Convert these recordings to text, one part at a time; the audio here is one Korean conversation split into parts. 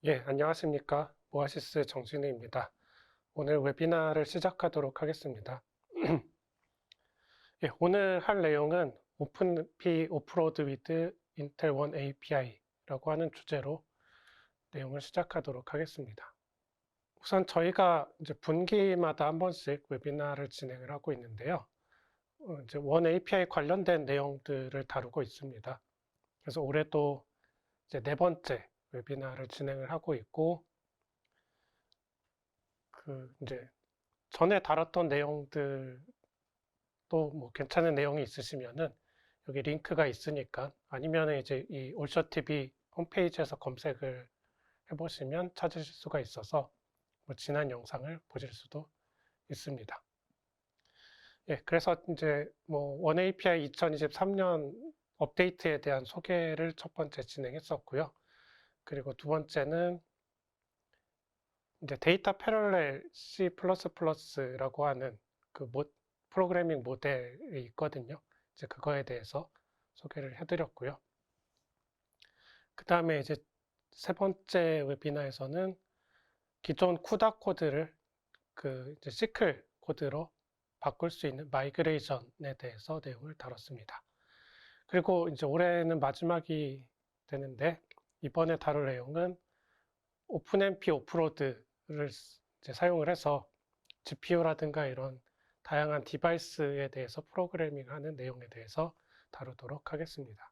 예, 안녕하십니까. 오아시스 정진우입니다. 오늘 웨비나를 시작하도록 하겠습니다. 예, 오늘 할 내용은 오픈피 오프로드 위드 인텔 원 API라고 하는 주제로 내용을 시작하도록 하겠습니다. 우선 저희가 이제 분기마다 한 번씩 웨비나를 진행을 하고 있는데요. 이제 원 API 관련된 내용들을 다루고 있습니다. 그래서 올해도 이제 네 번째 웨비나를 진행을 하고 있고, 이제 전에 다뤘던 내용들도 뭐 괜찮은 내용이 있으시면은 여기 링크가 있으니까, 아니면 이제 이 올쇼TV 홈페이지에서 검색을 해보시면 찾으실 수가 있어서 뭐 지난 영상을 보실 수도 있습니다. 예, 그래서 이제 뭐 원 API 2023년 업데이트에 대한 소개를 첫 번째 진행했었고요. 그리고 두 번째는 이제 데이터 패럴렐 C++라고 하는 그 프로그래밍 모델이 있거든요. 이제 그거에 대해서 소개를 해드렸고요. 그 다음에 이제 세 번째 웨비나에서는 기존 쿠다 코드를 그 이제 시클 코드로 바꿀 수 있는 마이그레이션에 대해서 내용을 다뤘습니다. 그리고 이제 올해는 마지막이 되는데, 이번에 다룰 내용은 오픈MP 오프로드를 사용을 해서 GPU라든가 이런 다양한 디바이스에 대해서 프로그래밍하는 내용에 대해서 다루도록 하겠습니다.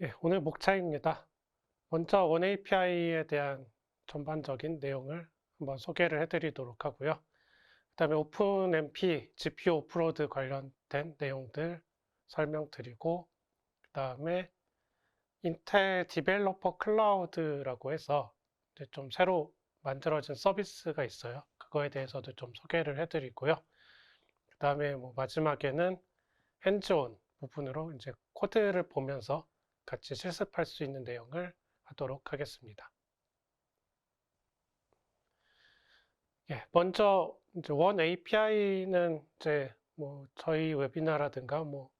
예, 오늘 목차입니다. 먼저 원 API에 대한 전반적인 내용을 한번 소개를 해드리도록 하고요. 그 다음에 오픈MP, GPU 오프로드 관련된 내용들 설명드리고, 그 다음에 인텔 디벨로퍼 클라우드라고 해서 이제 좀 새로 만들어진 서비스가 있어요. 그거에 대해서도 좀 소개를 해드리고요. 그 다음에 뭐 마지막에는 핸즈온 부분으로 이제 코드를 보면서 같이 실습할 수 있는 내용을 하도록 하겠습니다. 예, 먼저 이제 원 API는 이제 뭐 저희 웨비나라든가 뭐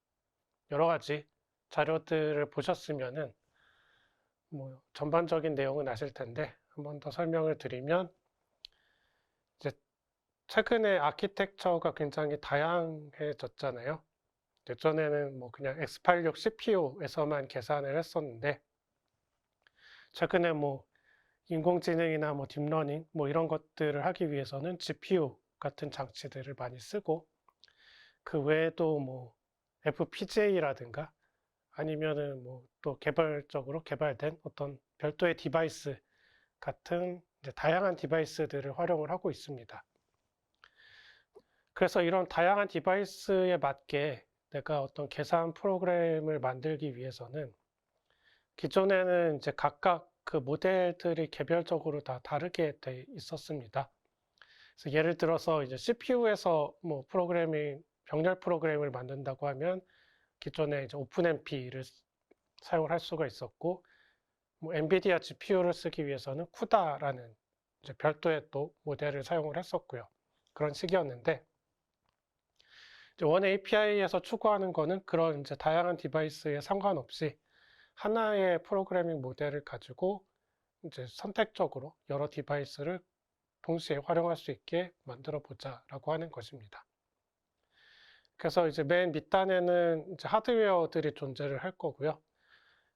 여러 가지 자료들을 보셨으면은 뭐 전반적인 내용은 아실 텐데 한 번 더 설명을 드리면, 이제 최근에 아키텍처가 굉장히 다양해졌잖아요. 예전에는 뭐 그냥 x86 CPU에서만 계산을 했었는데, 최근에 뭐 인공지능이나 뭐 딥러닝 뭐 이런 것들을 하기 위해서는 GPU 같은 장치들을 많이 쓰고, 그 외에도 뭐 FPGA라든가 아니면은 뭐 또 개발적으로 개발된 어떤 별도의 디바이스 같은 이제 다양한 디바이스들을 활용을 하고 있습니다. 그래서 이런 다양한 디바이스에 맞게 내가 어떤 계산 프로그램을 만들기 위해서는 기존에는 이제 각각 그 모델들이 개별적으로 다 다르게 돼 있었습니다. 그래서 예를 들어서 이제 CPU에서 뭐 병렬 프로그램을 만든다고 하면 기존에 이제 오픈MP를 사용을 할 수가 있었고, 뭐 엔비디아 GPU를 쓰기 위해서는 쿠다라는 이제 별도의 또 모델을 사용을 했었고요. 그런 식이었는데, 원 API에서 추구하는 거는 그런 이제 다양한 디바이스에 상관없이 하나의 프로그래밍 모델을 가지고 이제 선택적으로 여러 디바이스를 동시에 활용할 수 있게 만들어 보자라고 하는 것입니다. 그래서 이제 맨 밑단에는 이제 하드웨어들이 존재를 할 거고요.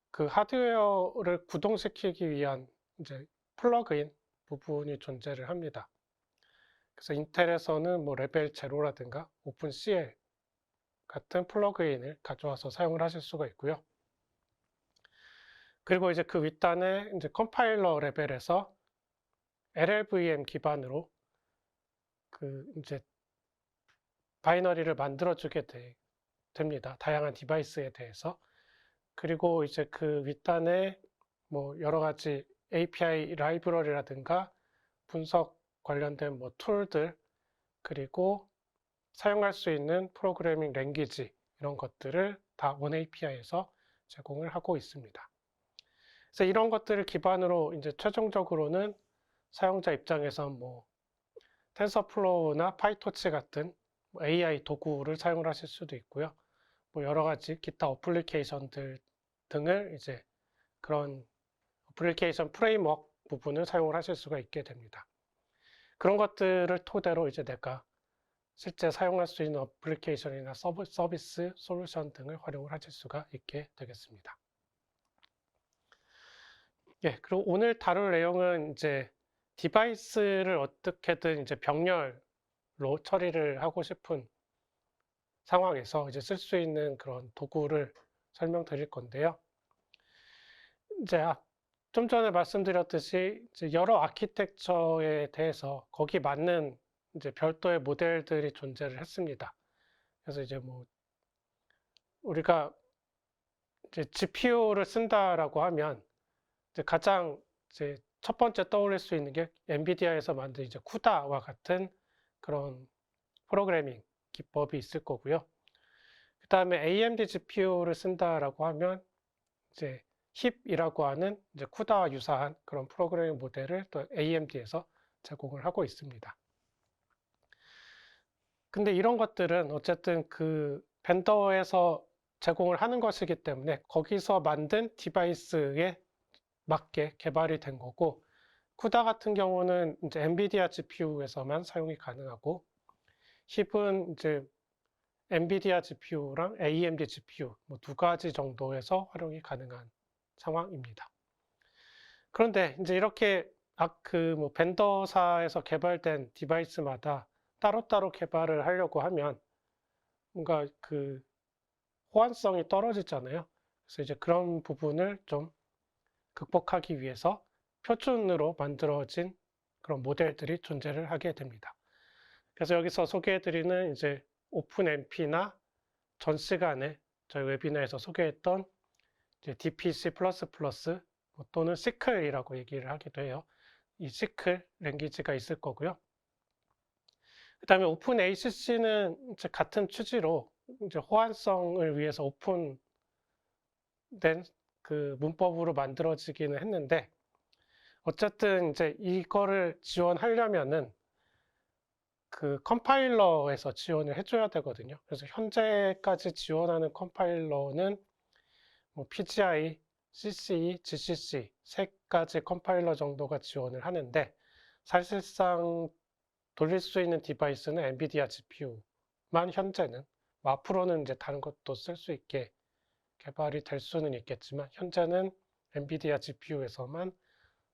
그 하드웨어를 구동시키기 위한 이제 플러그인 부분이 존재를 합니다. 그래서 인텔에서는 뭐 레벨 제로라든가 오픈CL 같은 플러그인을 가져와서 사용을 하실 수가 있고요. 그리고 이제 그 윗단에 이제 컴파일러 레벨에서 LLVM 기반으로 그 이제 바이너리를 만들어주게 됩니다. 다양한 디바이스에 대해서. 그리고 이제 그 윗단에 뭐 여러 가지 API 라이브러리라든가 분석 관련된 뭐 툴들, 그리고 사용할 수 있는 프로그래밍 랭귀지, 이런 것들을 다 원 API에서 제공을 하고 있습니다. 그래서 이런 것들을 기반으로 이제 최종적으로는 사용자 입장에서 뭐 텐서플로우나 파이토치 같은 AI 도구를 사용을 하실 수도 있고요. 뭐 여러 가지 기타 어플리케이션들 등을 이제 그런 어플리케이션 프레임워크 부분을 사용을 하실 수가 있게 됩니다. 그런 것들을 토대로 이제 내가 실제 사용할 수 있는 어플리케이션이나 서비스, 솔루션 등을 활용을 하실 수가 있게 되겠습니다. 예, 그리고 오늘 다룰 내용은 이제 디바이스를 어떻게든 이제 병렬로 처리를 하고 싶은 상황에서 이제 쓸 수 있는 그런 도구를 설명드릴 건데요. 이제 좀 전에 말씀드렸듯이 이제 여러 아키텍처에 대해서 거기 맞는 이제 별도의 모델들이 존재를 했습니다. 그래서 이제 뭐 우리가 이제 GPU를 쓴다라고 하면 이제 가장 이제 첫 번째 떠올릴 수 있는 게 엔비디아에서 만든 이제 쿠다와 같은 그런 프로그래밍 기법이 있을 거고요. 그 다음에 AMD GPU를 쓴다라고 하면 이제 힙이라고 하는 이제 쿠다와 유사한 그런 프로그래밍 모델을 또 AMD에서 제공을 하고 있습니다. 근데 이런 것들은 어쨌든 그 벤더에서 제공을 하는 것이기 때문에 거기서 만든 디바이스에 맞게 개발이 된 거고, 쿠다 같은 경우는 이제 엔비디아 GPU에서만 사용이 가능하고, 힙은 이제 엔비디아 GPU랑 AMD GPU 뭐 두 가지 정도에서 활용이 가능한 상황입니다. 그런데 이제 이렇게 그 뭐 벤더사에서 개발된 디바이스마다 따로따로 개발을 하려고 하면 뭔가 그 호환성이 떨어지잖아요. 그래서 이제 그런 부분을 좀 극복하기 위해서 표준으로 만들어진 그런 모델들이 존재를 하게 됩니다. 그래서 여기서 소개해드리는 이제 오픈MP나 전 시간에 저희 웨비나에서 소개했던 이제 DPC++ 또는 시클이라고 얘기를 하기도 해요. 이 시클 랭귀지가 있을 거고요. 그 다음에 오픈ACC는 이제 같은 취지로 이제 호환성을 위해서 오픈된 그 문법으로 만들어지기는 했는데, 어쨌든 이제 이거를 지원하려면은 그 컴파일러에서 지원을 해줘야 되거든요. 그래서 현재까지 지원하는 컴파일러는 뭐 PGI, CCE, GCC 세 가지 컴파일러 정도가 지원을 하는데, 사실상 돌릴 수 있는 디바이스는 엔비디아 GPU만 현재는, 앞으로는 이제 다른 것도 쓸 수 있게 개발이 될 수는 있겠지만 현재는 엔비디아 GPU에서만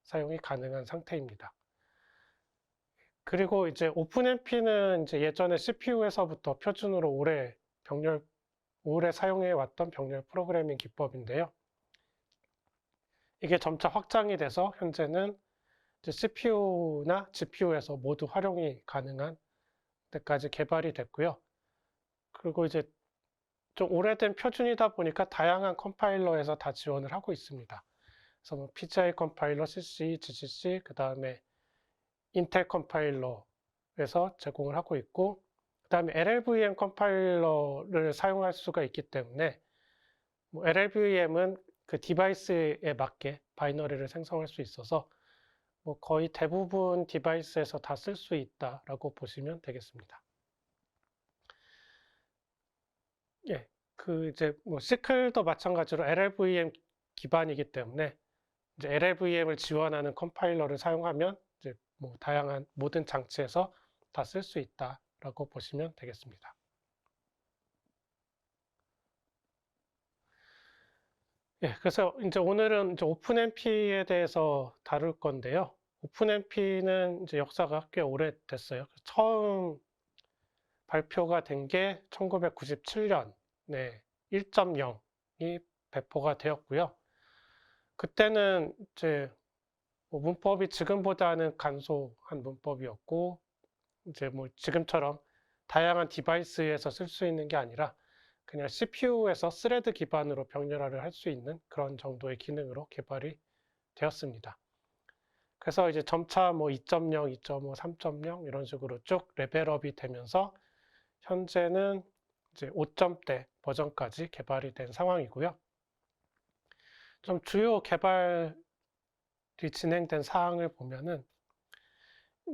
사용이 가능한 상태입니다. 그리고 이제 오픈MP는 이제 예전에 CPU에서부터 표준으로 오래 사용해 왔던 병렬 프로그래밍 기법인데요. 이게 점차 확장이 돼서 현재는 이제 CPU나 GPU에서 모두 활용이 가능한 데까지 개발이 됐고요. 그리고 이제 좀 오래된 표준이다 보니까 다양한 컴파일러에서 다 지원을 하고 있습니다. 그래서 뭐 PGI 컴파일러, CC, GCC, 그 다음에 인텔 컴파일러에서 제공을 하고 있고, 그 다음에 LLVM 컴파일러를 사용할 수가 있기 때문에 뭐 LLVM은 그 디바이스에 맞게 바이너리를 생성할 수 있어서 뭐 거의 대부분 디바이스에서 다 쓸 수 있다라고 보시면 되겠습니다. 예, 그 이제 뭐 시클도 마찬가지로 LLVM 기반이기 때문에 이제 LLVM을 지원하는 컴파일러를 사용하면 이제 뭐 다양한 모든 장치에서 다 쓸 수 있다라고 보시면 되겠습니다. 예, 그래서 이제 오늘은 이제 오픈MP에 대해서 다룰 건데요. 오픈MP는 이제 역사가 꽤 오래됐어요. 처음 발표가 된 게 1997년에 1.0이 배포가 되었고요. 그때는 이제 뭐 문법이 지금보다는 간소한 문법이었고, 이제 뭐 지금처럼 다양한 디바이스에서 쓸 수 있는 게 아니라 그냥 CPU에서 스레드 기반으로 병렬화를 할 수 있는 그런 정도의 기능으로 개발이 되었습니다. 그래서 이제 점차 뭐 2.0, 2.5, 3.0 이런 식으로 쭉 레벨업이 되면서 현재는 이제 5점대 버전까지 개발이 된 상황이고요. 좀 주요 개발이 진행된 사항을 보면은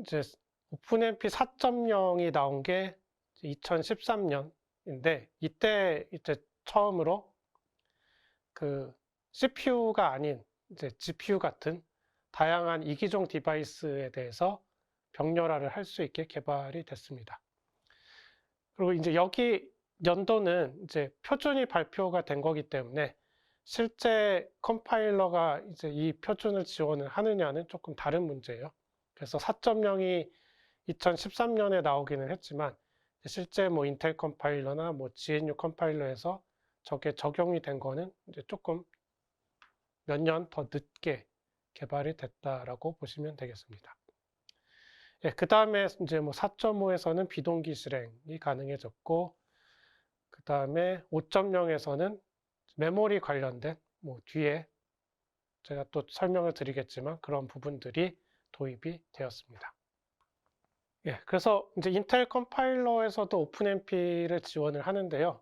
이제 오픈MP 4.0이 나온 게 2013년인데, 이때 이제 처음으로 그 CPU가 아닌 이제 GPU 같은 다양한 이기종 디바이스에 대해서 병렬화를 할 수 있게 개발이 됐습니다. 그리고 이제 여기 연도는 이제 표준이 발표가 된 거기 때문에 실제 컴파일러가 이제 이 표준을 지원을 하느냐는 조금 다른 문제예요. 그래서 4.0이 2013년에 나오기는 했지만 실제 뭐 인텔 컴파일러나 뭐 GNU 컴파일러에서 저게 적용이 된 거는 이제 조금 몇 년 더 늦게 개발이 됐다라고 보시면 되겠습니다. 예, 그 다음에 이제 뭐 4.5에서는 비동기 실행이 가능해졌고, 그 다음에 5.0에서는 메모리 관련된 뭐 뒤에 제가 또 설명을 드리겠지만 그런 부분들이 도입이 되었습니다. 예, 그래서 이제 인텔 컴파일러에서도 오픈MP를 지원을 하는데요.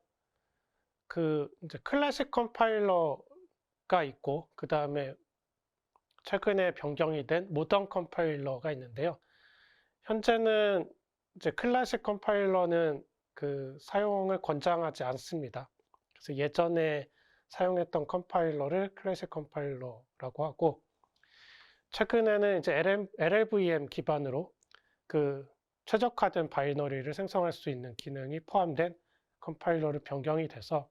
그 이제 클래식 컴파일러가 있고, 그 다음에 최근에 변경이 된 모던 컴파일러가 있는데요. 현재는 이제 클래식 컴파일러는 그 사용을 권장하지 않습니다. 그래서 예전에 사용했던 컴파일러를 클래식 컴파일러라고 하고, 최근에는 이제 LLVM 기반으로 그 최적화된 바이너리를 생성할 수 있는 기능이 포함된 컴파일러로 변경이 돼서,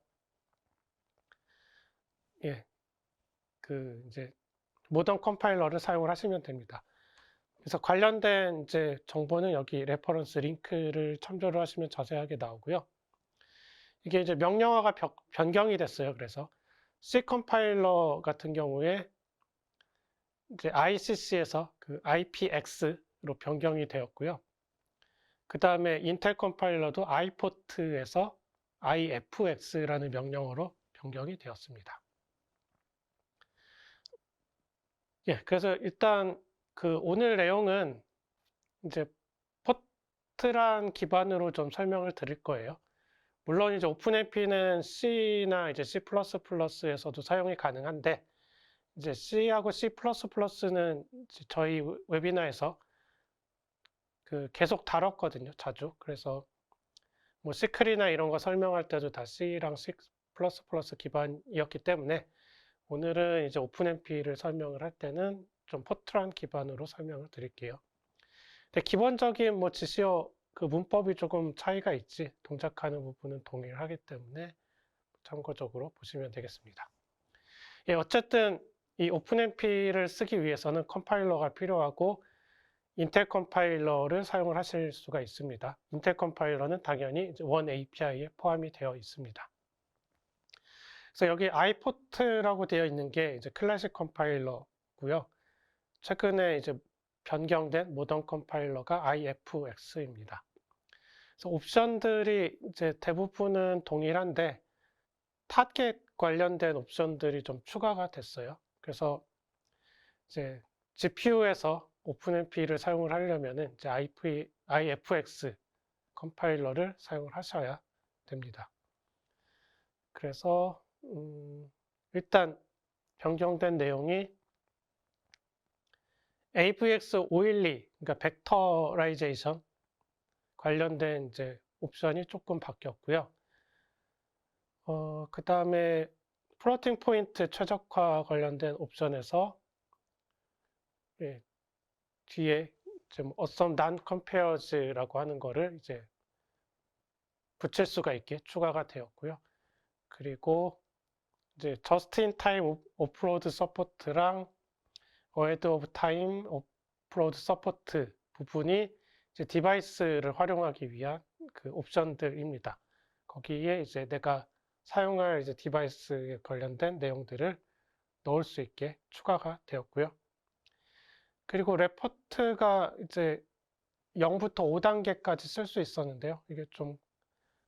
예, 그 이제 모던 컴파일러를 사용을 하시면 됩니다. 그래서 관련된 이제 정보는 여기 레퍼런스 링크를 참조를 하시면 자세하게 나오고요. 이게 이제 명령어가 변경이 됐어요. 그래서 C 컴파일러 같은 경우에 이제 ICC에서 그 IPX로 변경이 되었고요. 그 다음에 인텔 컴파일러도 iPort에서 IFX라는 명령어로 변경이 되었습니다. 예, 그래서 일단 그 오늘 내용은 이제 포트란 기반으로 좀 설명을 드릴 거예요. 물론 이제 오픈MP는 C나 이제 C++에서도 사용이 가능한데, 이제 C하고 C++는 저희 웨비나에서 그 계속 다뤘거든요, 자주. 그래서 뭐 시클이나 이런 거 설명할 때도 다 C랑 C++ 기반이었기 때문에 오늘은 이제 오픈MP를 설명을 할 때는 좀 포트란 기반으로 설명을 드릴게요. 근데 기본적인 뭐 지시어 그 문법이 조금 차이가 있지 동작하는 부분은 동일하기 때문에 참고적으로 보시면 되겠습니다. 예, 어쨌든 이 오픈MP를 쓰기 위해서는 컴파일러가 필요하고 인텔 컴파일러를 사용을 하실 수가 있습니다. 인텔 컴파일러는 당연히 원 API에 포함이 되어 있습니다. 그래서 여기 iPort라고 되어 있는 게 이제 클래식 컴파일러고요. 최근에 이제 변경된 모던 컴파일러가 IFX입니다. 그래서 옵션들이 이제 대부분은 동일한데 타겟 관련된 옵션들이 좀 추가가 됐어요. 그래서 이제 GPU에서 오픈MP를 사용을 하려면은 이제 IFX 컴파일러를 사용을 하셔야 됩니다. 그래서 일단 변경된 내용이 AVX512, 그러니까 벡터라이제이션 관련된 이제 옵션이 조금 바뀌었고요. 그 다음에 플로팅 포인트 최적화 관련된 옵션에서 예, 뒤에 좀 awesome non-compares라고 하는 거를 이제 붙일 수가 있게 추가가 되었고요. 그리고 이제 just-in-time 오프로드 서포트랑 ahead of time 오프로드 서포트 부분이 이제 디바이스를 활용하기 위한 그 옵션들입니다. 거기에 이제 내가 사용할 이제 디바이스에 관련된 내용들을 넣을 수 있게 추가가 되었고요. 그리고 레포트가 이제 0부터 5단계까지 쓸 수 있었는데요. 이게 좀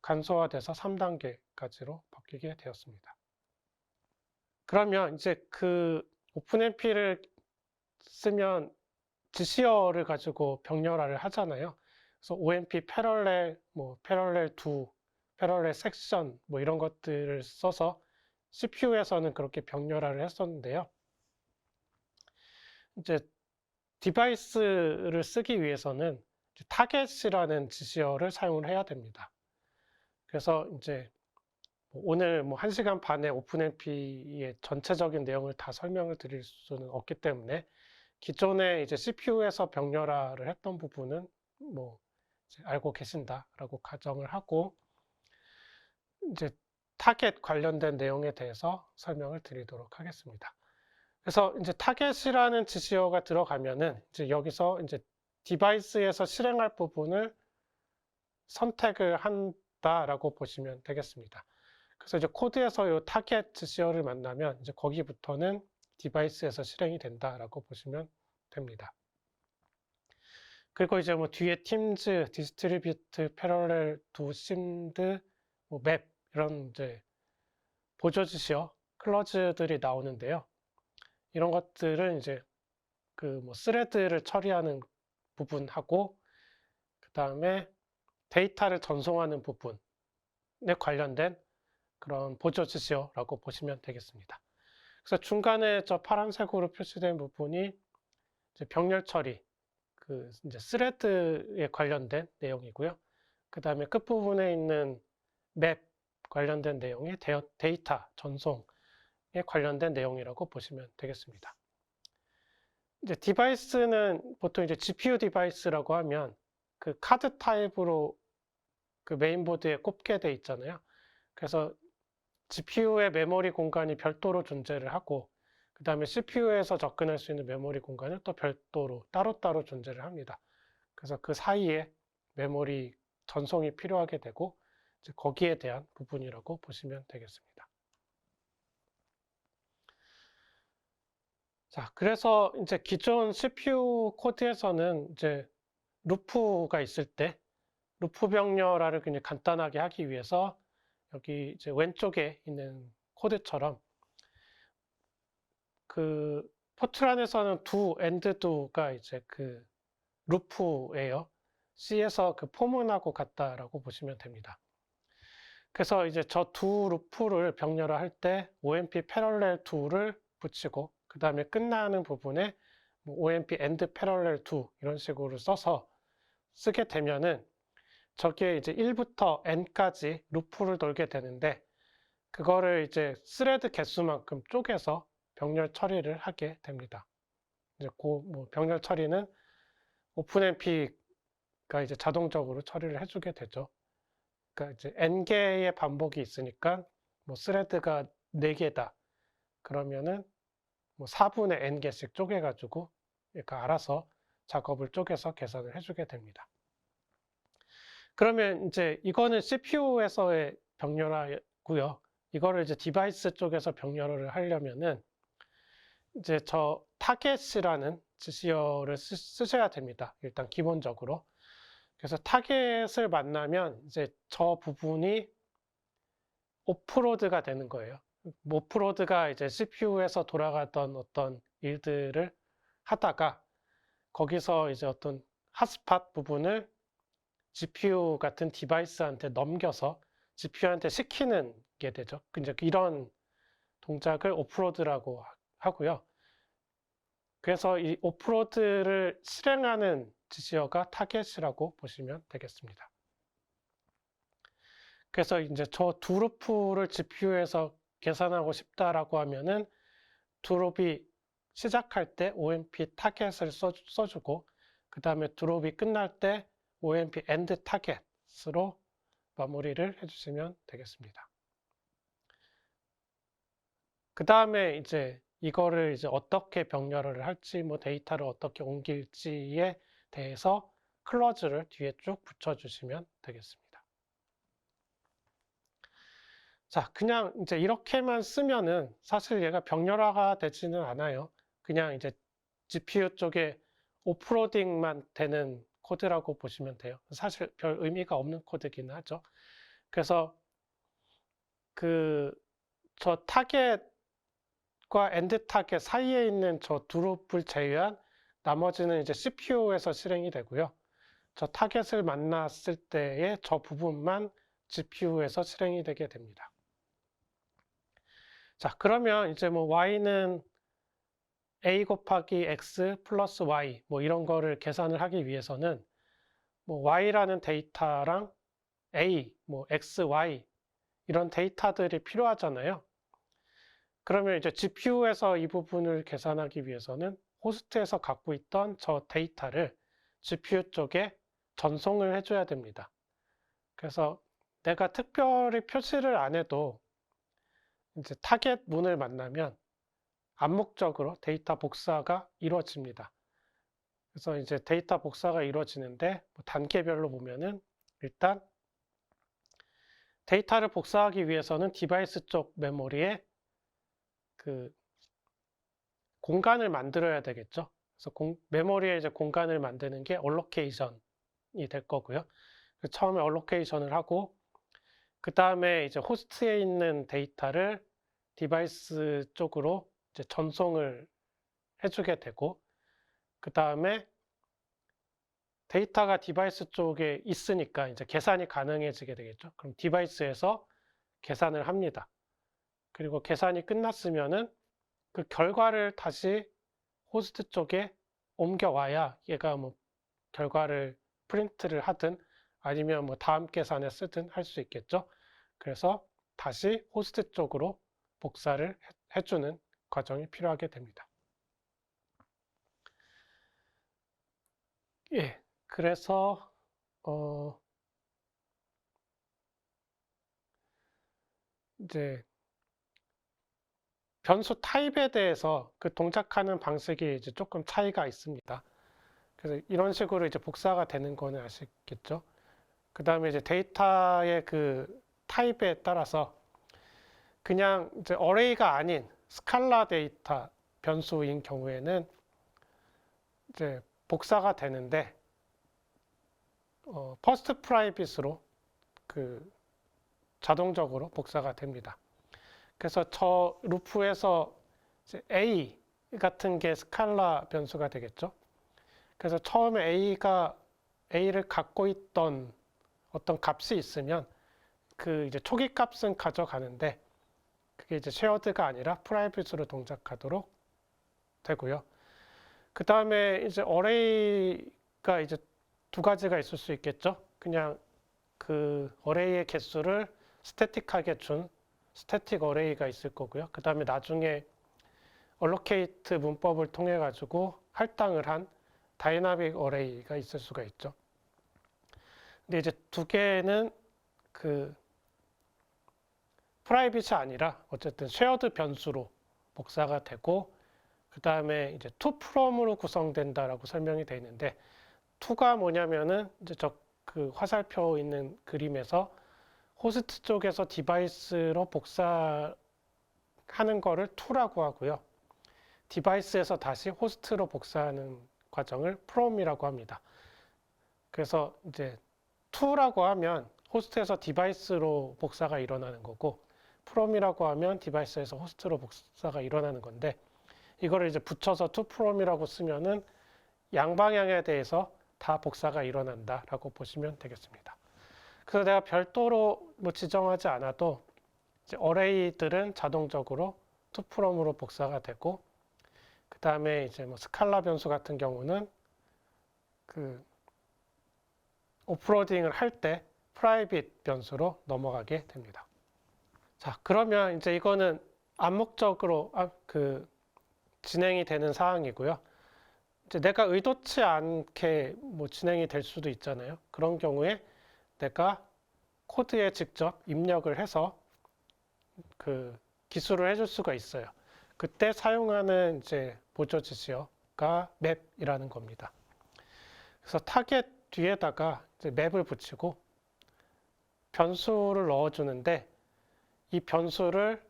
간소화돼서 3단계까지로 바뀌게 되었습니다. 그러면 이제 그 오픈MP를 쓰면 지시어를 가지고 병렬화를 하잖아요. 그래서 OMP 패럴렐, 뭐 패럴렐 2, 패럴렐 섹션 뭐 이런 것들을 써서 CPU에서는 그렇게 병렬화를 했었는데요. 이제 디바이스를 쓰기 위해서는 타겟이라는 지시어를 사용을 해야 됩니다. 그래서 이제 오늘 뭐 1시간 반에 오픈MP의 전체적인 내용을 다 설명을 드릴 수는 없기 때문에 기존에 이제 CPU에서 병렬화를 했던 부분은 뭐 이제 알고 계신다라고 가정을 하고 이제 타겟 관련된 내용에 대해서 설명을 드리도록 하겠습니다. 그래서 이제 타겟이라는 지시어가 들어가면은 이제 여기서 이제 디바이스에서 실행할 부분을 선택을 한다라고 보시면 되겠습니다. 그래서 이제 코드에서 이 타겟 지시어를 만나면 이제 거기부터는 디바이스에서 실행이 된다라고 보시면 됩니다. 그리고 이제 뭐 뒤에 팀즈, 디스트리뷰트, 패러렐, 두, 심드, 뭐 맵 이런 이제 보조 지시어, 클러즈들이 나오는데요. 이런 것들은 이제 그 뭐 스레드를 처리하는 부분하고 그 다음에 데이터를 전송하는 부분에 관련된 그런 보조 지시어라고 보시면 되겠습니다. 그래서 중간에 저 파란색으로 표시된 부분이 이제 병렬 처리, 그 이제 스레드에 관련된 내용이고요. 그 다음에 끝부분에 있는 맵 관련된 내용이 데이터 전송에 관련된 내용이라고 보시면 되겠습니다. 이제 디바이스는 보통 이제 GPU 디바이스라고 하면 그 카드 타입으로 그 메인보드에 꼽게 돼 있잖아요. 그래서 GPU의 메모리 공간이 별도로 존재를 하고 그 다음에 CPU에서 접근할 수 있는 메모리 공간은 또 별도로 따로따로 존재를 합니다. 그래서 그 사이에 메모리 전송이 필요하게 되고 이제 거기에 대한 부분이라고 보시면 되겠습니다. 자, 그래서 이제 기존 CPU 코드에서는 이제 루프가 있을 때 루프 병렬화를 그냥 간단하게 하기 위해서 여기 이제 왼쪽에 있는 코드처럼 그 포트란에서는 두 엔드 두가 이제 그 루프예요. C에서 그 포문하고 같다라고 보시면 됩니다. 그래서 이제 저 두 루프를 병렬화할 때 OMP 패러렐 2를 붙이고 그 다음에 끝나는 부분에 뭐 OMP 엔드 패러렐 2 이런 식으로 써서 쓰게 되면은 저기에 이제 1부터 n까지 루프를 돌게 되는데 그거를 이제 스레드 개수만큼 쪼개서 병렬 처리를 하게 됩니다. 이제 뭐 병렬 처리는 오픈MP가 이제 자동적으로 처리를 해주게 되죠. 그러니까 이제 n개의 반복이 있으니까 뭐 스레드가 4개다. 그러면은 뭐 4분의 n개씩 쪼개가지고 그러니까 알아서 작업을 쪼개서 계산을 해주게 됩니다. 그러면 이제 이거는 CPU에서의 병렬화고요. 이거를 이제 디바이스 쪽에서 병렬화를 하려면은 이제 저 타겟이라는 지시어를 쓰셔야 됩니다. 일단 기본적으로. 그래서 타겟을 만나면 이제 저 부분이 오프로드가 되는 거예요. 오프로드가 이제 CPU에서 돌아가던 어떤 일들을 하다가 거기서 이제 어떤 핫스팟 부분을 GPU 같은 디바이스한테 넘겨서 GPU한테 시키는 게 되죠. 이제 이런 동작을 오프로드라고 하고요. 그래서 이 오프로드를 실행하는 지시어가 타겟이라고 보시면 되겠습니다. 그래서 이제 저 두 루프를 GPU에서 계산하고 싶다라고 하면은 드롭이 시작할 때 OMP 타겟을 써주고 그 다음에 드롭이 끝날 때 OMP end 타겟으로 마무리를 해주시면 되겠습니다. 그 다음에 이제 이거를 이제 어떻게 병렬화를 할지, 뭐 데이터를 어떻게 옮길지에 대해서 클러즈를 뒤에 쭉 붙여주시면 되겠습니다. 자, 그냥 이제 이렇게만 쓰면은 사실 얘가 병렬화가 되지는 않아요. 그냥 이제 GPU 쪽에 오프로딩만 되는 코드라고 보시면 돼요. 사실 별 의미가 없는 코드긴 하죠. 그래서 저 타겟과 엔드 타겟 사이에 있는 저 두 루프를 제외한 나머지는 이제 CPU에서 실행이 되고요. 저 타겟을 만났을 때의 저 부분만 GPU에서 실행이 되게 됩니다. 자, 그러면 이제 뭐 y는 a 곱하기 x 플러스 y 뭐 이런 거를 계산을 하기 위해서는 뭐 y라는 데이터랑 a, 뭐 x, y 이런 데이터들이 필요하잖아요. 그러면 이제 GPU에서 이 부분을 계산하기 위해서는 호스트에서 갖고 있던 저 데이터를 GPU 쪽에 전송을 해줘야 됩니다. 그래서 내가 특별히 표시를 안 해도 이제 타겟 문을 만나면 암묵적으로 데이터 복사가 이루어집니다. 그래서 이제 데이터 복사가 이루어지는데 단계별로 보면은 일단 데이터를 복사하기 위해서는 디바이스 쪽 메모리에 그 공간을 만들어야 되겠죠. 그래서 메모리에 이제 공간을 만드는 게 얼로케이션이 될 거고요. 처음에 얼로케이션을 하고 그 다음에 이제 호스트에 있는 데이터를 디바이스 쪽으로 이제 전송을 해주게 되고 그 다음에 데이터가 디바이스 쪽에 있으니까 이제 계산이 가능해지게 되겠죠. 그럼 디바이스에서 계산을 합니다. 그리고 계산이 끝났으면은 그 결과를 다시 호스트 쪽에 옮겨와야 얘가 뭐 결과를 프린트를 하든 아니면 뭐 다음 계산에 쓰든 할 수 있겠죠. 그래서 다시 호스트 쪽으로 복사를 해주는 과정이 필요하게 됩니다. 예, 그래서 이제 변수 타입에 대해서 그 동작하는 방식이 이제 조금 차이가 있습니다. 그래서 이런 식으로 이제 복사가 되는 거는 아시겠죠? 그 다음에 이제 데이터의 그 타입에 따라서 그냥 이제 어레이가 아닌 스칼라 데이터 변수인 경우에는 이제 복사가 되는데 퍼스트 프라이빗으로 그 자동적으로 복사가 됩니다. 그래서 저 루프에서 이제 A 같은 게 스칼라 변수가 되겠죠. 그래서 처음에 A를 갖고 있던 어떤 값이 있으면 그 이제 초기 값은 가져가는데 그게 이제 쉐어드가 아니라 프라이빗으로 동작하도록 되고요. 그 다음에 이제 어레이가 이제 두 가지가 있을 수 있겠죠. 그냥 그 어레이의 개수를 스태틱하게 준 스태틱 어레이가 있을 거고요. 그 다음에 나중에 얼로케이트 문법을 통해 가지고 할당을 한 다이나믹 어레이가 있을 수가 있죠. 근데 이제 두 개는 그 프라이빗이 아니라 어쨌든 쉐어드 변수로 복사가 되고 그 다음에 이제 to from으로 구성된다라고 설명이 되어 있는데 to가 뭐냐면은 이제 그 화살표 있는 그림에서 호스트 쪽에서 디바이스로 복사하는 거를 to라고 하고요. 디바이스에서 다시 호스트로 복사하는 과정을 from이라고 합니다. 그래서 이제 to라고 하면 호스트에서 디바이스로 복사가 일어나는 거고 from이라고 하면 디바이스에서 호스트로 복사가 일어나는 건데 이거를 이제 붙여서 to from이라고 쓰면은 양방향에 대해서 다 복사가 일어난다라고 보시면 되겠습니다. 그래서 내가 별도로 뭐 지정하지 않아도 이제 어레이들은 자동적으로 to from으로 복사가 되고 그 다음에 이제 뭐 스칼라 변수 같은 경우는 그 오프로딩을 할 때 프라이빗 변수로 넘어가게 됩니다. 자, 그러면 이제 이거는 암묵적으로 진행이 되는 사항이고요. 이제 내가 의도치 않게 뭐 진행이 될 수도 있잖아요. 그런 경우에 내가 코드에 직접 입력을 해서 그 기술을 해줄 수가 있어요. 그때 사용하는 이제 보조 지시어가 맵이라는 겁니다. 그래서 타겟 뒤에다가 이제 맵을 붙이고 변수를 넣어주는데 이 변수를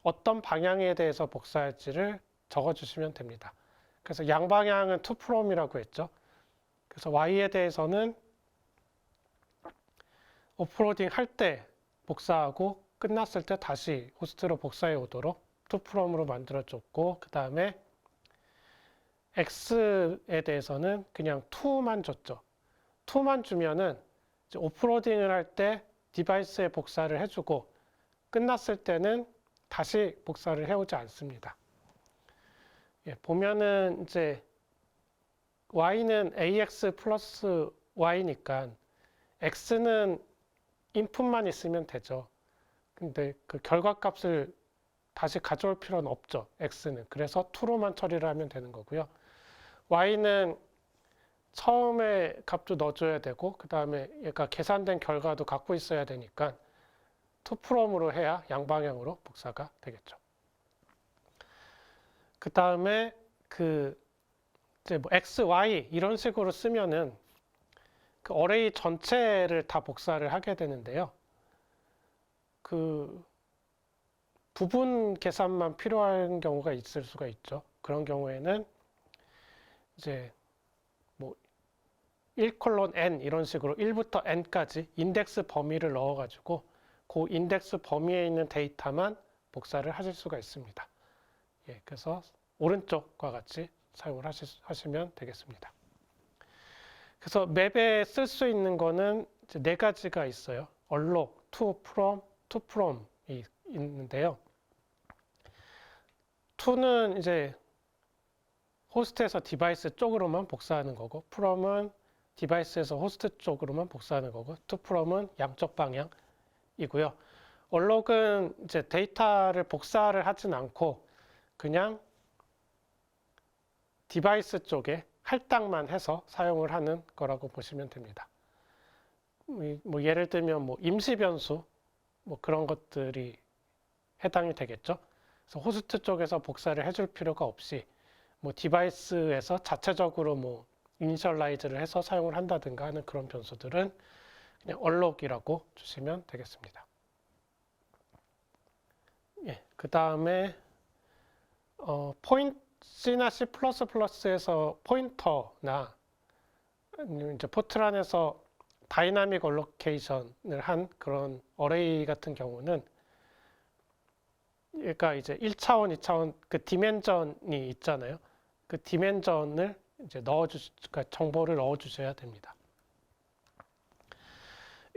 어떤 방향에 대해서 복사할지를 적어주시면 됩니다. 그래서 양방향은 to from이라고 했죠. 그래서 y에 대해서는 오프로딩 할 때 복사하고 끝났을 때 다시 호스트로 복사해 오도록 to from으로 만들어줬고 그 다음에 x에 대해서는 그냥 to만 줬죠. to만 주면은 오프로딩을 할 때 디바이스에 복사를 해주고 끝났을 때는 다시 복사를 해오지 않습니다. 예, 보면은 이제 y는 ax 플러스 y니까 x는 인풋만 있으면 되죠. 근데 그 결과값을 다시 가져올 필요는 없죠. x는. 그래서 2로만 처리를 하면 되는 거고요. y는 처음에 값도 넣어줘야 되고 그 다음에 얘가 계산된 결과도 갖고 있어야 되니까 toFrom으로 해야 양방향으로 복사가 되겠죠. 그 다음에 그 이제 뭐 x, y 이런 식으로 쓰면은 그 어레이 전체를 다 복사를 하게 되는데요. 그 부분 계산만 필요한 경우가 있을 수가 있죠. 그런 경우에는 이제 뭐 1:n 이런 식으로 1부터 n까지 인덱스 범위를 넣어가지고 그 인덱스 범위에 있는 데이터만 복사를 하실 수가 있습니다. 예, 그래서 오른쪽과 같이 사용을 하시면 되겠습니다. 그래서 맵에 쓸 수 있는 거는 이제 4가지가 있어요. alloc, to, from, to, from이 있는데요. to는 이제 호스트에서 디바이스 쪽으로만 복사하는 거고, from은 디바이스에서 호스트 쪽으로만 복사하는 거고, to, from은 양쪽 방향이고요. alloc은 이제 데이터를 복사를 하진 않고 그냥 디바이스 쪽에 할당만 해서 사용을 하는 거라고 보시면 됩니다. 뭐 예를 들면 뭐 임시 변수 뭐 그런 것들이 해당이 되겠죠. 그래서 호스트 쪽에서 복사를 해줄 필요가 없이 뭐 디바이스에서 자체적으로 뭐 이니셜라이즈를 해서 사용을 한다든가 하는 그런 변수들은 그냥 alloc이라고 주시면 되겠습니다. 예, 그 다음에 C나 C++에서 포인터나 이제 포트란에서 다이나믹 얼로케이션을 한 그런 어레이 같은 경우는 그러니까 이제 1차원, 2차원 그 디멘전이 있잖아요. 그 디멘전을 이제 그러니까 정보를 넣어 주셔야 됩니다.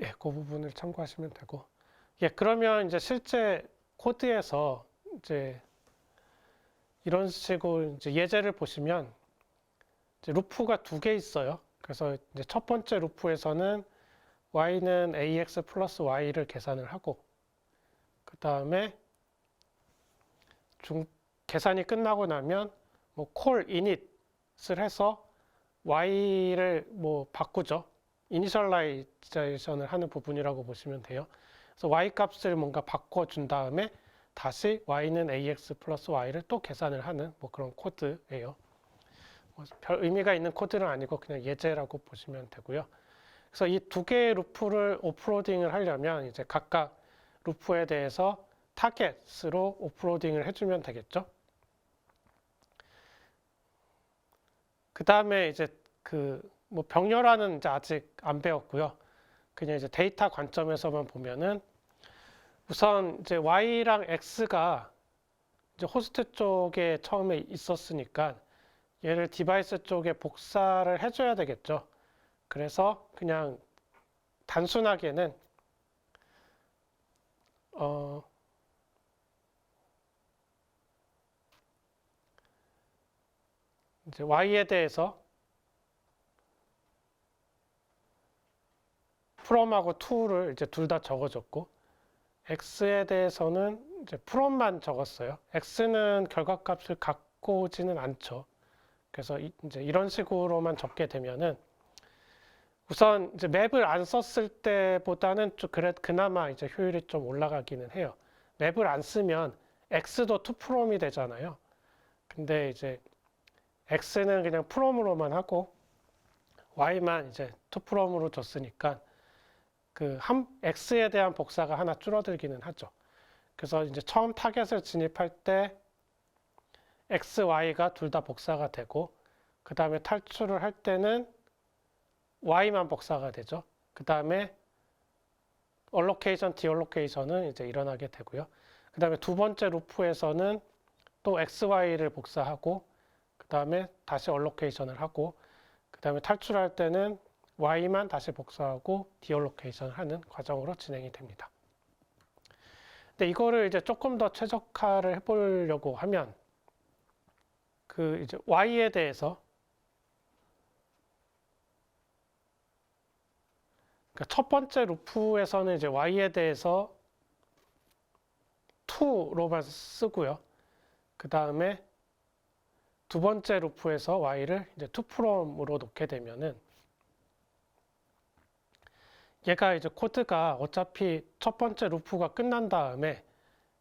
예, 그 부분을 참고하시면 되고. 예, 그러면 이제 실제 코드에서 이제 이런 식으로 이제 예제를 보시면 이제 루프가 2개 있어요. 그래서 이제 첫 번째 루프에서는 y는 ax 플러스 y를 계산을 하고 그 다음에 계산이 끝나고 나면 뭐 call init을 해서 y를 뭐 바꾸죠. 이니셜라이제이션을 하는 부분이라고 보시면 돼요. 그래서 y 값을 뭔가 바꿔준 다음에 다시 y는 ax 플러스 y를 또 계산을 하는 뭐 그런 코드예요. 별 의미가 있는 코드는 아니고 그냥 예제라고 보시면 되고요. 그래서 이 2개의 루프를 오프로딩을 하려면 이제 각각 루프에 대해서 타겟으로 오프로딩을 해주면 되겠죠. 그 다음에 이제 그 뭐 병렬화는 이제 아직 안 배웠고요. 그냥 이제 데이터 관점에서만 보면은 우선 이제 y랑 x가 이제 호스트 쪽에 처음에 있었으니까 얘를 디바이스 쪽에 복사를 해줘야 되겠죠. 그래서 그냥 단순하게는 이제 y에 대해서 from하고 to를 이제 둘 다 적어줬고 x에 대해서는 이제 from만 적었어요. x는 결과값을 갖고 오지는 않죠. 그래서 이제 이런 식으로만 적게 되면은 우선 이제 맵을 안 썼을 때보다는 좀 그나마 이제 효율이 좀 올라가기는 해요. 맵을 안 쓰면 x도 to from이 되잖아요. 근데 이제 x는 그냥 from으로만 하고 y만 이제 to from으로 줬으니까 그 x에 대한 복사가 하나 줄어들기는 하죠. 그래서 이제 처음 타겟을 진입할 때 x, y가 둘 다 복사가 되고 그 다음에 탈출을 할 때는 y만 복사가 되죠. 그 다음에 allocation, deallocation은 이제 일어나게 되고요. 그 다음에 두 번째 루프에서는 또 x, y를 복사하고 그 다음에 다시 allocation을 하고 그 다음에 탈출할 때는 y만 다시 복사하고 deallocation을 하는 과정으로 진행이 됩니다. 근데 이거를 이제 조금 더 최적화를 해보려고 하면 그 이제 y에 대해서 그러니까 첫 번째 루프에서는 이제 y에 대해서 to로만 쓰고요. 그 다음에 두 번째 루프에서 y를 이제 to from으로 놓게 되면은 얘가 이제 코드가 어차피 첫 번째 루프가 끝난 다음에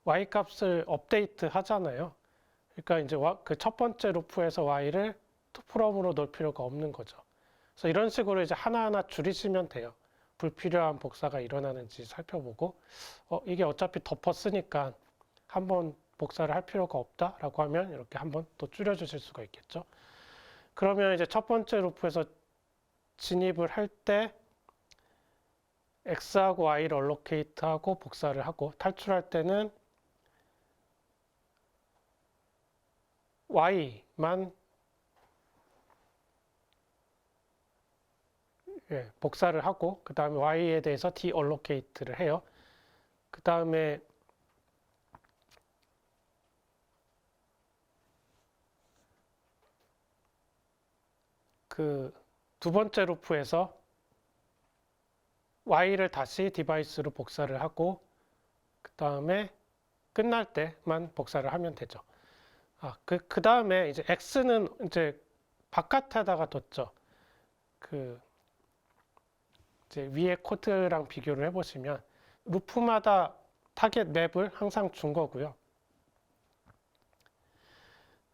y 값을 업데이트 하잖아요. 그러니까 이제 그 첫 번째 루프에서 y를 to from으로 넣을 필요가 없는 거죠. 그래서 이런 식으로 이제 하나하나 줄이시면 돼요. 불필요한 복사가 일어나는지 살펴보고 이게 어차피 덮었으니까 한번 복사를 할 필요가 없다라고 하면 이렇게 한번 또 줄여주실 수가 있겠죠. 그러면 이제 첫 번째 루프에서 진입을 할 때 x하고 y를 얼로케이트하고 복사를 하고 탈출할 때는 y만 복사를 하고 그 다음에 y에 대해서 deallocate를 해요. 그 다음에 그 두 번째 루프에서 y를 다시 디바이스로 복사를 하고 그 다음에 끝날 때만 복사를 하면 되죠. 그 다음에 이제 x는 이제 바깥에다가 뒀죠. 이제 위에 코드랑 비교를 해보시면 루프마다 타겟 맵을 항상 준 거고요.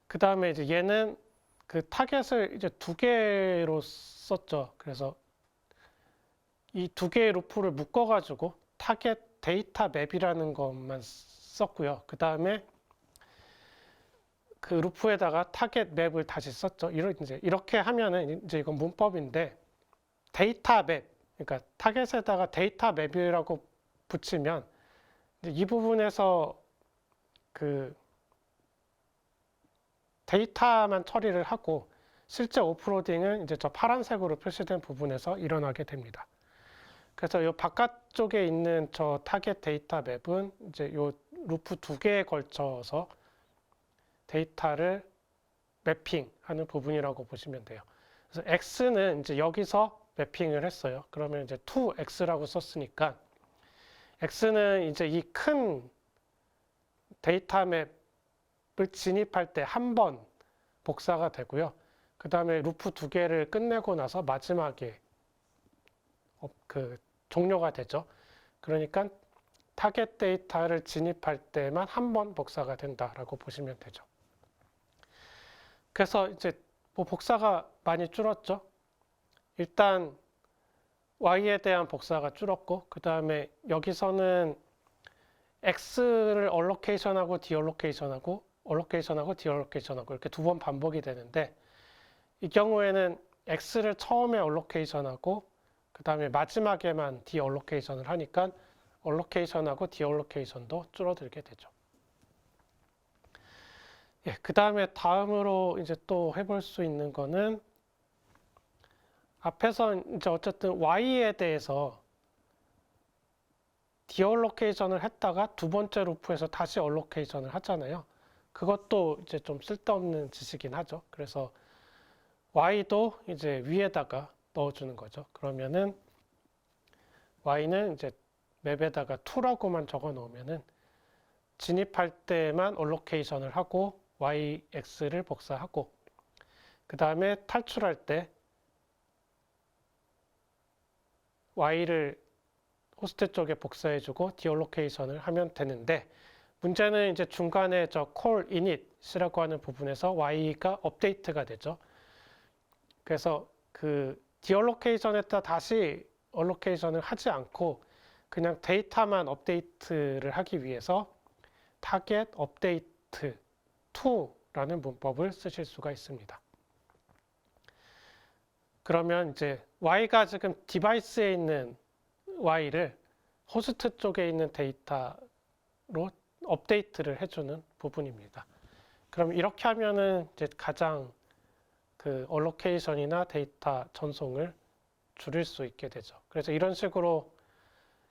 그 다음에 이제 얘는 그 타겟을 이제 두 개로 썼죠. 그래서 이 두 개의 루프를 묶어가지고 타겟 데이터 맵이라는 것만 썼고요. 그 다음에 그 루프에다가 타겟 맵을 다시 썼죠. 이렇게 하면은 이제 이건 문법인데 데이터 맵, 그러니까 타겟에다가 데이터 맵이라고 붙이면 이 부분에서 그 데이터만 처리를 하고 실제 오프로딩은 이제 저 파란색으로 표시된 부분에서 일어나게 됩니다. 그래서 이 바깥쪽에 있는 저 타겟 데이터 맵은 이제 이 루프 두 개에 걸쳐서 데이터를 매핑하는 부분이라고 보시면 돼요. 그래서 x는 이제 여기서 매핑을 했어요. 그러면 이제 to x라고 썼으니까 x는 이제 이 큰 데이터 맵을 진입할 때 한 번 복사가 되고요. 그 다음에 루프 두 개를 끝내고 나서 마지막에 종료가 되죠. 그러니까 타겟 데이터를 진입할 때만 한 번 복사가 된다라고 보시면 되죠. 그래서 이제 뭐 복사가 많이 줄었죠. 일단 y에 대한 복사가 줄었고 그 다음에 여기서는 x를 얼로케이션하고 디얼로케이션하고 디얼로케이션하고 이렇게 두 번 반복이 되는데 이 경우에는 x를 처음에 얼로케이션하고 그 다음에 마지막에만 디얼로케이션을 하니까 얼로케이션하고 디얼로케이션도 줄어들게 되죠. 그 다음에 다음으로 이제 또 해볼 수 있는 거는 앞에서 이제 어쨌든 y에 대해서 디얼로케이션을 했다가 두 번째 루프에서 다시 얼로케이션을 하잖아요. 그것도 이제 좀 쓸데없는 짓이긴 하죠. 그래서 y도 이제 위에다가 넣어주는 거죠. 그러면은 y는 이제 맵에다가 2라고만 적어 놓으면은 진입할 때만 얼로케이션을 하고 yx를 복사하고 그 다음에 탈출할 때 y를 호스트 쪽에 복사해주고 디얼로케이션을 하면 되는데 문제는 이제 중간에 저 call init이라고 하는 부분에서 y가 업데이트가 되죠. 그래서 그 디얼로케이션에다 다시 얼로케이션을 하지 않고 그냥 데이터만 업데이트를 하기 위해서 target update to라는 문법을 쓰실 수가 있습니다. 그러면 이제 y가 지금 디바이스에 있는 y를 호스트 쪽에 있는 데이터로 업데이트를 해주는 부분입니다. 그럼 이렇게 하면은 이제 가장 그 얼로케이션이나 데이터 전송을 줄일 수 있게 되죠. 그래서 이런 식으로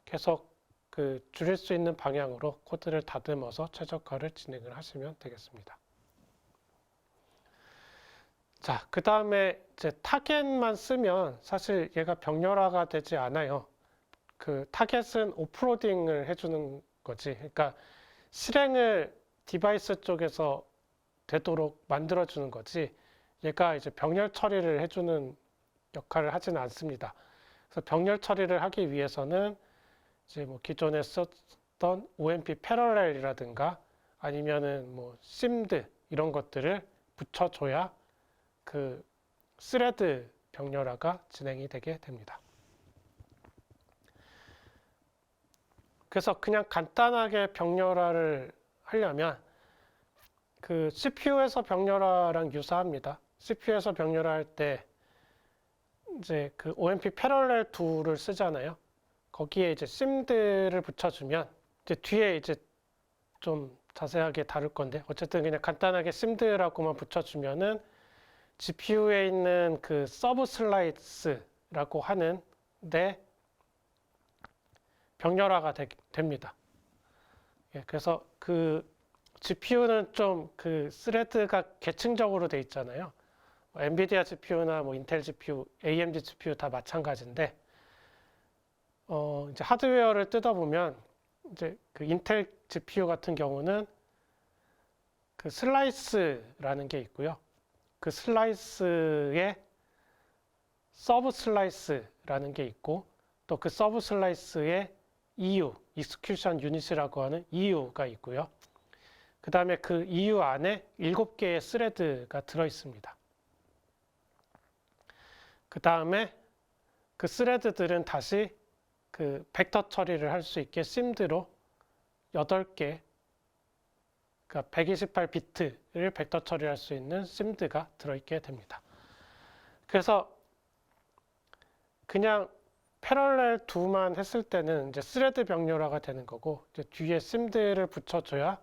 계속 그 줄일 수 있는 방향으로 코드를 다듬어서 최적화를 진행을 하시면 되겠습니다. 자, 그 다음에 이제 타겟만 쓰면 사실 얘가 병렬화가 되지 않아요. 그 타겟은 오프로딩을 해주는 거지. 그러니까 실행을 디바이스 쪽에서 되도록 만들어주는 거지, 얘가 이제 병렬 처리를 해주는 역할을 하지는 않습니다. 그래서 병렬 처리를 하기 위해서는 이제 뭐 기존에 썼던 OMP 패러렐이라든가 아니면은 뭐 심드 이런 것들을 붙여줘야 그 스레드 병렬화가 진행이 되게 됩니다. 그래서 그냥 간단하게 병렬화를 하려면 그 CPU에서 병렬화랑 유사합니다. CPU에서 병렬화할 때 이제 그 OMP 패러렐 2를 쓰잖아요. 거기에 이제 심드를 붙여주면 이제 뒤에 이제 좀 자세하게 다룰 건데, 어쨌든 그냥 간단하게 심드라고만 붙여주면은 GPU에 있는 그 서브 슬라이스라고 하는 데 병렬화가 됩니다. 예, 그래서 그 GPU는 좀 그 스레드가 계층적으로 돼 있잖아요. 엔비디아 GPU나 뭐 인텔 GPU, AMD GPU 다 마찬가지인데, 이제 하드웨어를 뜯어보면 이제 그 인텔 GPU 같은 경우는 그 슬라이스라는 게 있고요. 그 슬라이스에 서브 슬라이스라는 게 있고, 또 그 서브 슬라이스에 EU, Execution Unit이라고 하는 EU가 있고요. 그 다음에 그 EU 안에 7개의 스레드가 들어 있습니다. 그 다음에 그 스레드들은 다시 그 벡터 처리를 할 수 있게 심드로 8개, 그러니까 128비트를 벡터 처리할 수 있는 심드가 들어있게 됩니다. 그래서 그냥 패러렐 2만 했을 때는 이제 스레드 병렬화가 되는 거고, 이제 뒤에 심드를 붙여줘야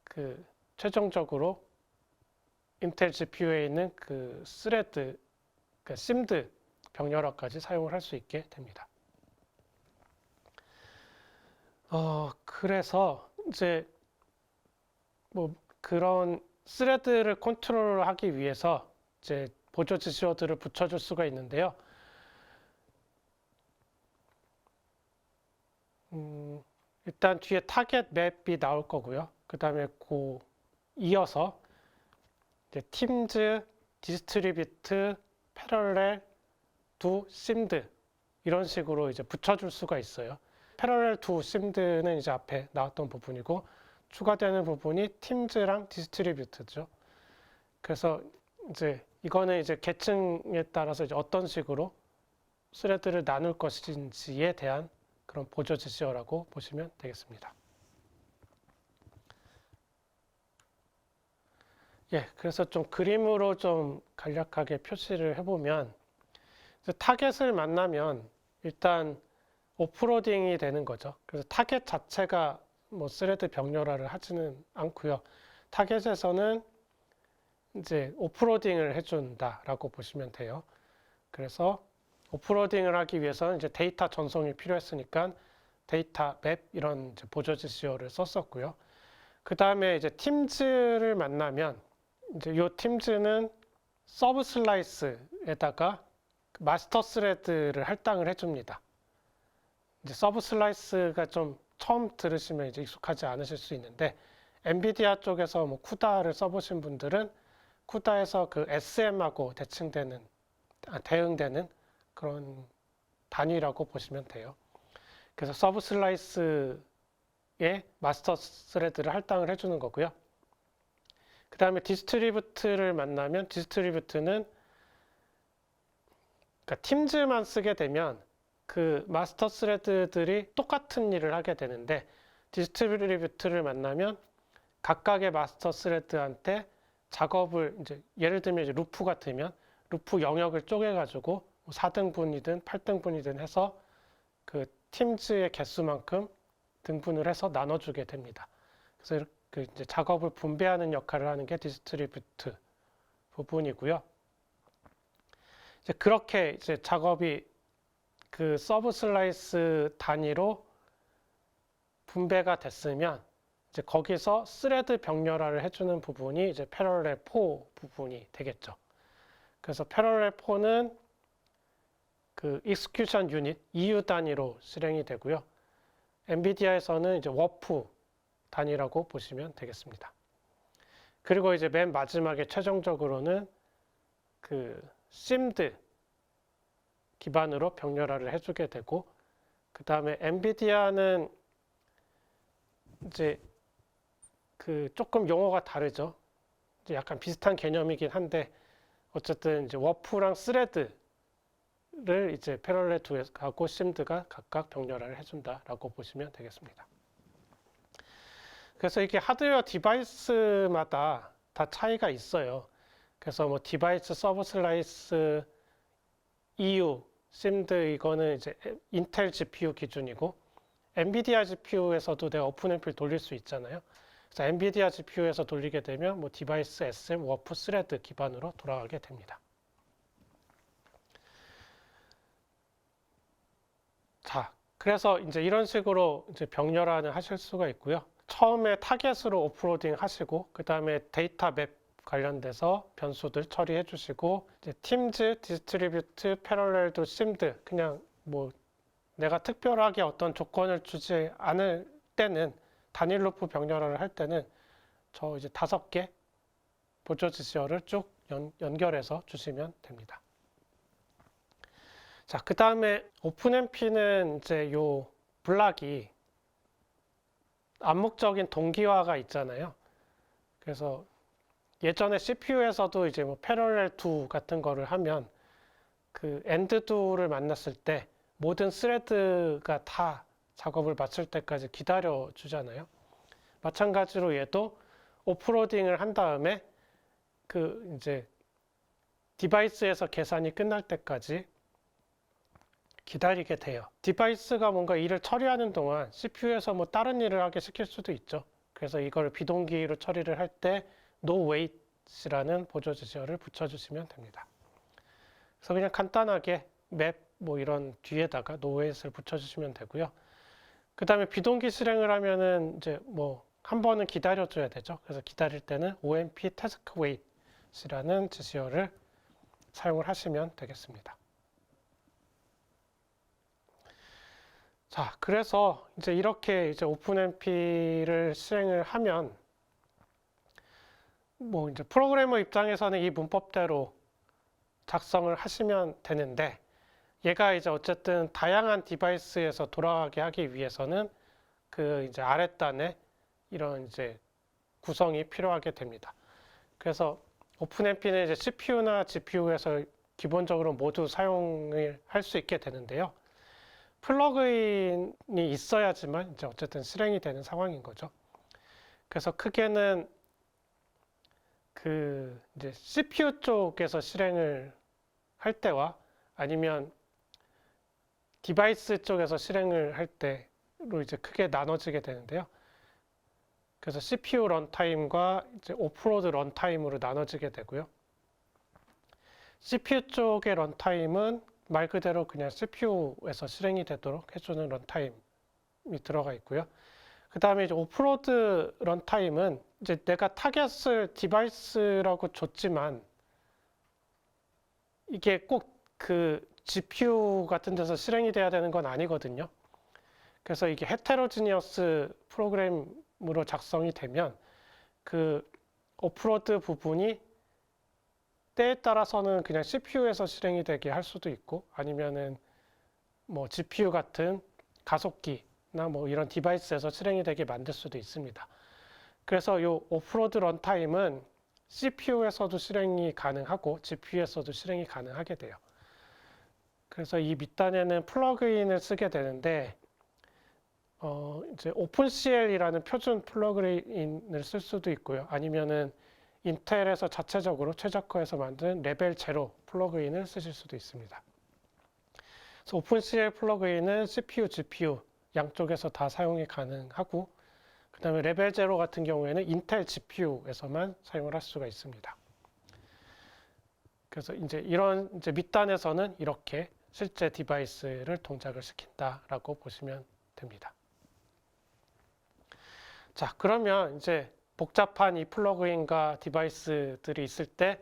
그 최종적으로 인텔 GPU에 있는 그 스레드, 그 심드 병렬화까지 사용을 할 수 있게 됩니다. 그래서 이제 뭐 그런 스레드를 컨트롤하기 위해서 이제 보조 지시어들을 붙여줄 수가 있는데요. 일단 뒤에 타겟 맵이 나올 거고요. 그 다음에 그 이어서 이제 팀즈, 디스트리뷰트, 패러렐, 두, 심드 이런 식으로 이제 붙여줄 수가 있어요. 패러렐 두 심드는 이제 앞에 나왔던 부분이고, 추가되는 부분이 팀즈랑 디스트리뷰트죠. 그래서 이제 이거는 이제 계층에 따라서 이제 어떤 식으로 스레드를 나눌 것인지에 대한 그런 보조 지시어라고 보시면 되겠습니다. 예, 그래서 좀 그림으로 좀 간략하게 표시를 해보면, 타겟을 만나면 일단 오프로딩이 되는 거죠. 그래서 타겟 자체가 뭐 스레드 병렬화를 하지는 않고요. 타겟에서는 이제 오프로딩을 해준다라고 보시면 돼요. 그래서 오프로딩을 하기 위해서는 이제 데이터 전송이 필요했으니까 데이터 맵 이런 이제 보조 지시어를 썼었고요. 그 다음에 이제 팀즈를 만나면 이제 이 팀즈는 서브 슬라이스에다가 마스터 스레드를 할당을 해줍니다. 이제 서브 슬라이스가 좀 처음 들으시면 이제 익숙하지 않으실 수 있는데, 엔비디아 쪽에서 뭐 쿠다를 써보신 분들은 쿠다에서 그 SM하고 대응되는 그런 단위라고 보시면 돼요. 그래서 서브 슬라이스에 마스터 스레드를 할당을 해주는 거고요. 그 다음에 디스트리뷰트를 만나면 디스트리뷰트는 그러니까 팀즈만 쓰게 되면 그 마스터 스레드들이 똑같은 일을 하게 되는데, 디스트리뷰트를 만나면 각각의 마스터 스레드한테 작업을 이제 예를 들면 이제 루프 같으면 루프 영역을 쪼개가지고 4등분이든 8등분이든 해서 그 팀즈의 개수만큼 등분을 해서 나눠주게 됩니다. 그래서 그 이제 작업을 분배하는 역할을 하는 게 디스트리뷰트 부분이고요. 이제 그렇게 이제 작업이 그 서브 슬라이스 단위로 분배가 됐으면 이제 거기서 스레드 병렬화를 해주는 부분이 이제 패러렐 4 부분이 되겠죠. 그래서 패러렐 4는 그 execution unit EU 단위로 실행이 되고요. 엔비디아에서는 이제 워프 단위라고 보시면 되겠습니다. 그리고 이제 맨 마지막에 최종적으로는 그 심드 기반으로 병렬화를 해주게 되고, 그 다음에 엔비디아는 이제 그 조금 용어가 다르죠. 이제 약간 비슷한 개념이긴 한데, 어쨌든 이제 워프랑 스레드를 이제 패럴렐 두하고 심드가 각각 병렬화를 해준다라고 보시면 되겠습니다. 그래서 이게 하드웨어 디바이스마다 다 차이가 있어요. 그래서 뭐 디바이스 서브 슬라이스 EU 심드 이거는 이제 인텔 GPU 기준이고, 엔비디아 GPU에서도 내가 오픈앰플 돌릴 수 있잖아요. 그래서 엔비디아 GPU에서 돌리게 되면 뭐 디바이스 SM, 워프, 스레드 기반으로 돌아가게 됩니다. 자, 그래서 이제 이런 식으로 이제 병렬화는 하실 수가 있고요. 처음에 타겟으로 오프로딩 하시고, 그 다음에 데이터 맵 관련돼서 변수들 처리해 주시고, 이제 팀즈, 디스트리뷰트, 패럴렐도 심드, 그냥 뭐 내가 특별하게 어떤 조건을 주지 않을 때는, 단일 루프 병렬화를 할 때는 저 이제 5개 보조 지시어를 쭉 연결해서 주시면 됩니다. 자, 그 다음에 오픈앰피는 이제 요 블락이 암묵적인 동기화가 있잖아요. 그래서 예전에 CPU에서도 이제 뭐 패럴렐 2 같은 거를 하면 그 엔드 2를 만났을 때 모든 스레드가 다 작업을 마칠 때까지 기다려 주잖아요. 마찬가지로 얘도 오프로딩을 한 다음에 그 이제 디바이스에서 계산이 끝날 때까지 기다리게 돼요. 디바이스가 뭔가 일을 처리하는 동안 CPU에서 뭐 다른 일을 하게 시킬 수도 있죠. 그래서 이걸 비동기로 처리를 할 때 no wait이라는 보조 지시어를 붙여주시면 됩니다. 그래서 그냥 간단하게 맵 뭐 이런 뒤에다가 no wait을 붙여주시면 되고요. 그 다음에 비동기 실행을 하면은 이제 뭐 한 번은 기다려줘야 되죠. 그래서 기다릴 때는 OMP task wait이라는 지시어를 사용을 하시면 되겠습니다. 자, 그래서 이제 이렇게 이제 오픈앰피를 실행을 하면 뭐 이제 프로그래머 입장에서는 이 문법대로 작성을 하시면 되는데, 얘가 이제 어쨌든 다양한 디바이스에서 돌아가게 하기 위해서는 그 이제 아랫단에 이런 이제 구성이 필요하게 됩니다. 그래서 오픈앰피는 이제 CPU나 GPU에서 기본적으로 모두 사용을 할 수 있게 되는데요. 플러그인이 있어야지만 이제 어쨌든 실행이 되는 상황인 거죠. 그래서 크게는 그 이제 CPU 쪽에서 실행을 할 때와 아니면 디바이스 쪽에서 실행을 할 때로 이제 크게 나눠지게 되는데요. 그래서 CPU 런타임과 이제 오프로드 런타임으로 나눠지게 되고요. CPU 쪽의 런타임은 말 그대로 그냥 CPU에서 실행이 되도록 해주는 런타임이 들어가 있고요. 그 다음에 이제 오프로드 런타임은 이제 내가 타겟을 디바이스라고 줬지만 이게 꼭 그 GPU 같은 데서 실행이 돼야 되는 건 아니거든요. 그래서 이게 헤테로지니어스 프로그램으로 작성이 되면 그 오프로드 부분이 때에 따라서는 그냥 CPU에서 실행이 되게 할 수도 있고, 아니면은 뭐 GPU 같은 가속기나 뭐 이런 디바이스에서 실행이 되게 만들 수도 있습니다. 그래서 이 오프로드 런타임은 CPU에서도 실행이 가능하고 GPU에서도 실행이 가능하게 돼요. 그래서 이 밑단에는 플러그인을 쓰게 되는데, 이제 오픈CL이라는 표준 플러그인을 쓸 수도 있고요. 아니면은 인텔에서 자체적으로 최적화해서 만든 레벨 제로 플러그인을 쓰실 수도 있습니다. 그래서 오픈CL 플러그인은 CPU, GPU 양쪽에서 다 사용이 가능하고, 그 다음에 레벨 제로 같은 경우에는 인텔 GPU에서만 사용을 할 수가 있습니다. 그래서 이제 이런 이제 밑단에서는 이렇게 실제 디바이스를 동작을 시킨다라고 보시면 됩니다. 자, 그러면 이제 복잡한 이 플러그인과 디바이스들이 있을 때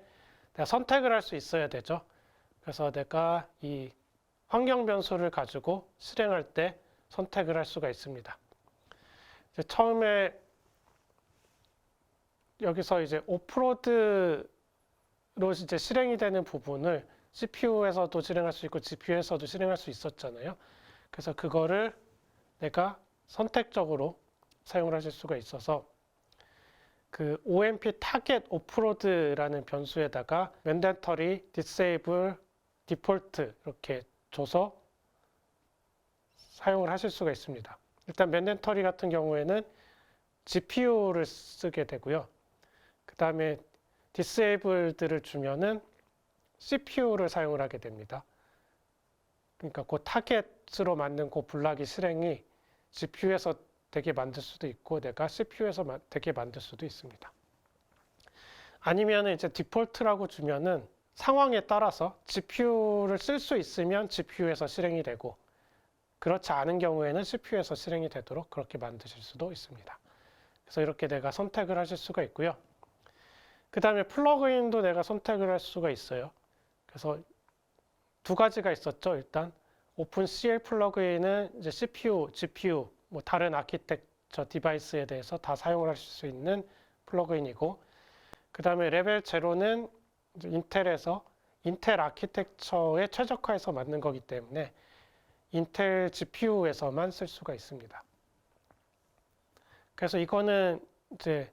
내가 선택을 할 수 있어야 되죠. 그래서 내가 이 환경 변수를 가지고 실행할 때 선택을 할 수가 있습니다. 이제 처음에 여기서 이제 오프로드로 이제 실행이 되는 부분을 CPU에서도 실행할 수 있고 GPU에서도 실행할 수 있었잖아요. 그래서 그거를 내가 선택적으로 사용을 하실 수가 있어서 그 OMP 타겟 오프로드라는 변수에다가 mandatory disable default 이렇게 줘서 사용을 하실 수가 있습니다. 일단 mandatory 같은 경우에는 GPU를 쓰게 되고요. 그 다음에 disabled를 주면은 CPU를 사용을 하게 됩니다. 그러니까 그 타겟으로 만든 그 블락이 실행이 GPU에서 되게 만들 수도 있고 내가 CPU에서 되게 만들 수도 있습니다. 아니면 이제 디폴트라고 주면은 상황에 따라서 GPU를 쓸 수 있으면 GPU에서 실행이 되고 그렇지 않은 경우에는 CPU에서 실행이 되도록 그렇게 만드실 수도 있습니다. 그래서 이렇게 내가 선택을 하실 수가 있고요. 그 다음에 플러그인도 내가 선택을 할 수가 있어요. 그래서 두 가지가 있었죠. 일단 오픈CL 플러그인은 이제 CPU, GPU, 뭐 다른 아키텍처 디바이스에 대해서 다 사용을 하실 수 있는 플러그인이고, 그 다음에 레벨 제로는 인텔에서 인텔 아키텍처에 최적화해서 만든 거기 때문에 인텔 GPU에서만 쓸 수가 있습니다. 그래서 이거는 이제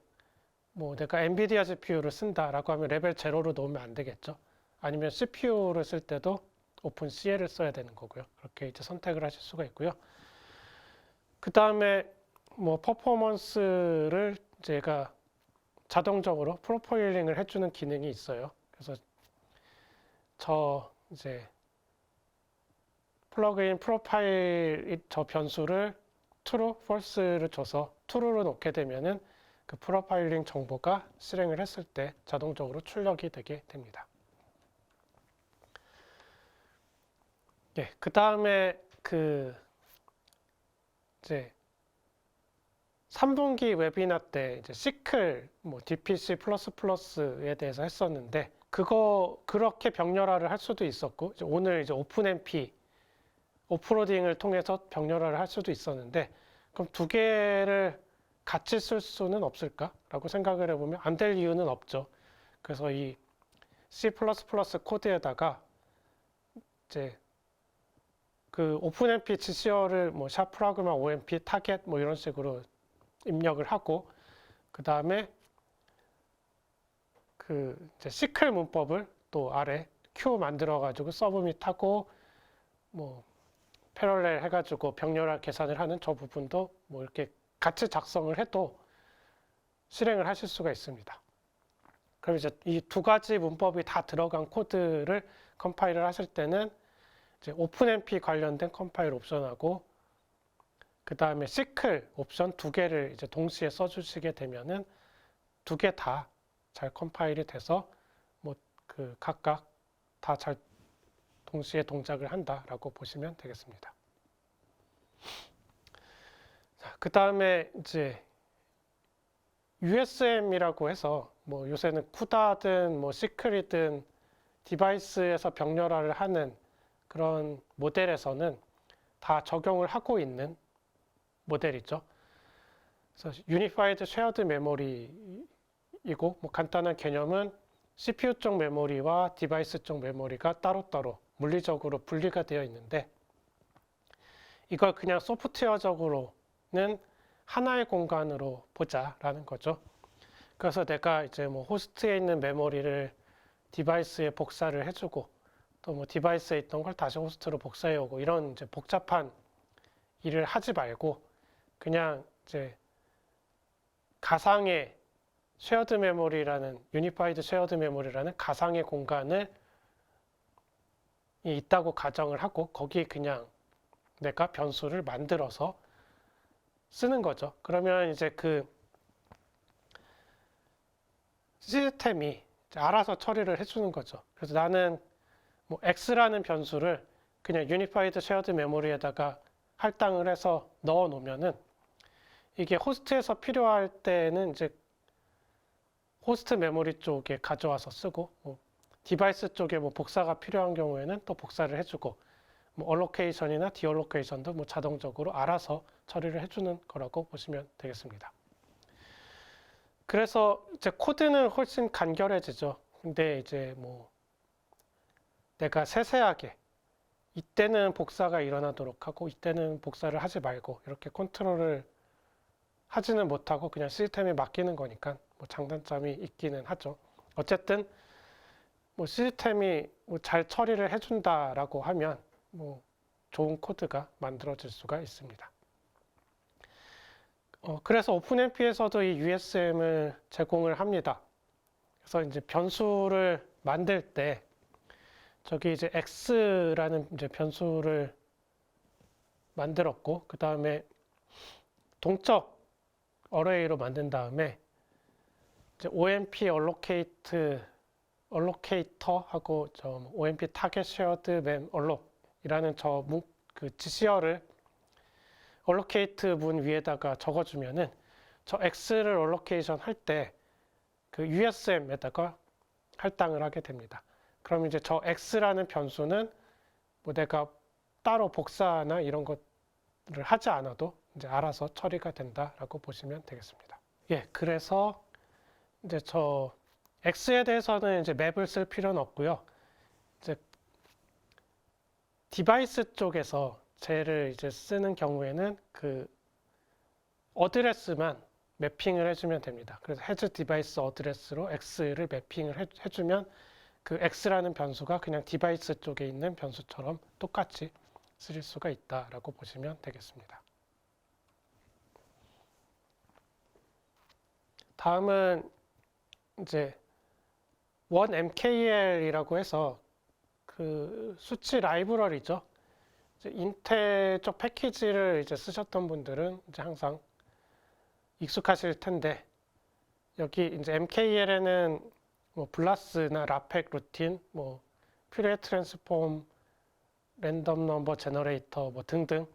뭐 내가 엔비디아 GPU를 쓴다라고 하면 레벨 제로로 놓으면 안 되겠죠. 아니면 CPU를 쓸 때도 오픈CL을 써야 되는 거고요. 그렇게 이제 선택을 하실 수가 있고요. 그 다음에 뭐 퍼포먼스를 제가 자동적으로 프로파일링을 해주는 기능이 있어요. 그래서 저 이제 플러그인 프로파일 저 변수를 true, false를 줘서 true로 놓게 되면은 그 프로파일링 정보가 실행을 했을 때 자동적으로 출력이 되게 됩니다. 예, 그 다음에 그 이제 3분기 웨비나 때 이제 시클 뭐 DPC++에 대해서 했었는데 그거 그렇게 병렬화를 할 수도 있었고 이제 오늘 이제 오픈MP 오프로딩을 통해서 병렬화를 할 수도 있었는데 그럼 두 개를 같이 쓸 수는 없을까라고 생각을 해보면 안 될 이유는 없죠. 그래서 이 C++ 코드에다가 이제 그 오픈MP GC어를 뭐 샵프라그마 OMP 타겟 뭐 이런 식으로 입력을 하고 그 다음에 그 이제 시클 문법을 또 아래 q 만들어 가지고 서브밋 하고 뭐 패럴렐 해가지고 병렬화 계산을 하는 저 부분도 뭐 이렇게 같이 작성을 해도 실행을 하실 수가 있습니다. 그럼 이제 이 두 가지 문법이 다 들어간 코드를 컴파일을 하실 때는 이제 오픈MP 관련된 컴파일 옵션하고 그 다음에 시클 옵션 두 개를 이제 동시에 써주시게 되면은 두 개 다 잘 컴파일이 돼서 뭐 그 각각 다 잘 동시에 동작을 한다라고 보시면 되겠습니다. 그 다음에 이제 USM이라고 해서 뭐 요새는 쿠다든 뭐 시클이든 디바이스에서 병렬화를 하는 그런 모델에서는 다 적용을 하고 있는 모델이죠. 그래서 유니파이드 쉐어드 메모리이고 뭐 간단한 개념은 CPU 쪽 메모리와 디바이스 쪽 메모리가 따로따로 물리적으로 분리가 되어 있는데 이걸 그냥 소프트웨어적으로는 하나의 공간으로 보자라는 거죠. 그래서 내가 이제 뭐 호스트에 있는 메모리를 디바이스에 복사를 해주고 또 뭐 디바이스에 있던 걸 다시 호스트로 복사해 오고 이런 이제 복잡한 일을 하지 말고 그냥 이제 가상의 쉐어드 메모리라는 유니파이드 쉐어드 메모리라는 가상의 공간을 있다고 가정을 하고 거기에 그냥 내가 변수를 만들어서 쓰는 거죠. 그러면 이제 그 시스템이 알아서 처리를 해주는 거죠. 그래서 나는 뭐 x라는 변수를 그냥 유니파이드 쉐어드 메모리에다가 할당을 해서 넣어 놓으면은 이게 호스트에서 필요할 때는 이제 호스트 메모리 쪽에 가져와서 쓰고 뭐 디바이스 쪽에 뭐 복사가 필요한 경우에는 또 복사를 해주고 뭐 얼로케이션이나 디얼로케이션도 뭐 자동적으로 알아서 처리를 해주는 거라고 보시면 되겠습니다. 그래서 이제 코드는 훨씬 간결해지죠. 근데 이제 뭐 내가 세세하게 이때는 복사가 일어나도록 하고 이때는 복사를 하지 말고 이렇게 컨트롤을 하지는 못하고 그냥 시스템에 맡기는 거니까 뭐 장단점이 있기는 하죠. 어쨌든 뭐 시스템이 뭐 잘 처리를 해준다라고 하면 뭐 좋은 코드가 만들어질 수가 있습니다. 그래서 오픈MP에서도 이 USM을 제공을 합니다. 그래서 이제 변수를 만들 때 저기 이제 x라는 이제 변수를 만들었고 그 다음에 동적 어레이로 만든 다음에 이제 OMP allocator 하고 저 OMP target shared mem alloc이라는 그 지시어를 allocate 문 위에다가 적어주면은 저 x를 allocation 할 때 그 USM에다가 할당을 하게 됩니다. 그럼 이제 저 x라는 변수는 뭐 내가 따로 복사나 이런 것을 하지 않아도 이제 알아서 처리가 된다라고 보시면 되겠습니다. 예, 그래서 이제 저 x에 대해서는 이제 맵을 쓸 필요는 없고요. 이제 디바이스 쪽에서 쟤를 이제 쓰는 경우에는 그 어드레스만 매핑을 해주면 됩니다. 그래서 has device 어드레스로 x를 매핑을 해주면 그 x라는 변수가 그냥 디바이스 쪽에 있는 변수처럼 똑같이 쓰일 수가 있다라고 보시면 되겠습니다. 다음은 이제 원MKL이라고 해서 그 수치 라이브러리죠. 이제 인텔 쪽 패키지를 이제 쓰셨던 분들은 이제 항상 익숙하실 텐데 여기 이제 MKL에는 뭐 블라스나 라펙 루틴, 뭐 퓨리에 트랜스폼, 랜덤 넘버 제너레이터 뭐 등등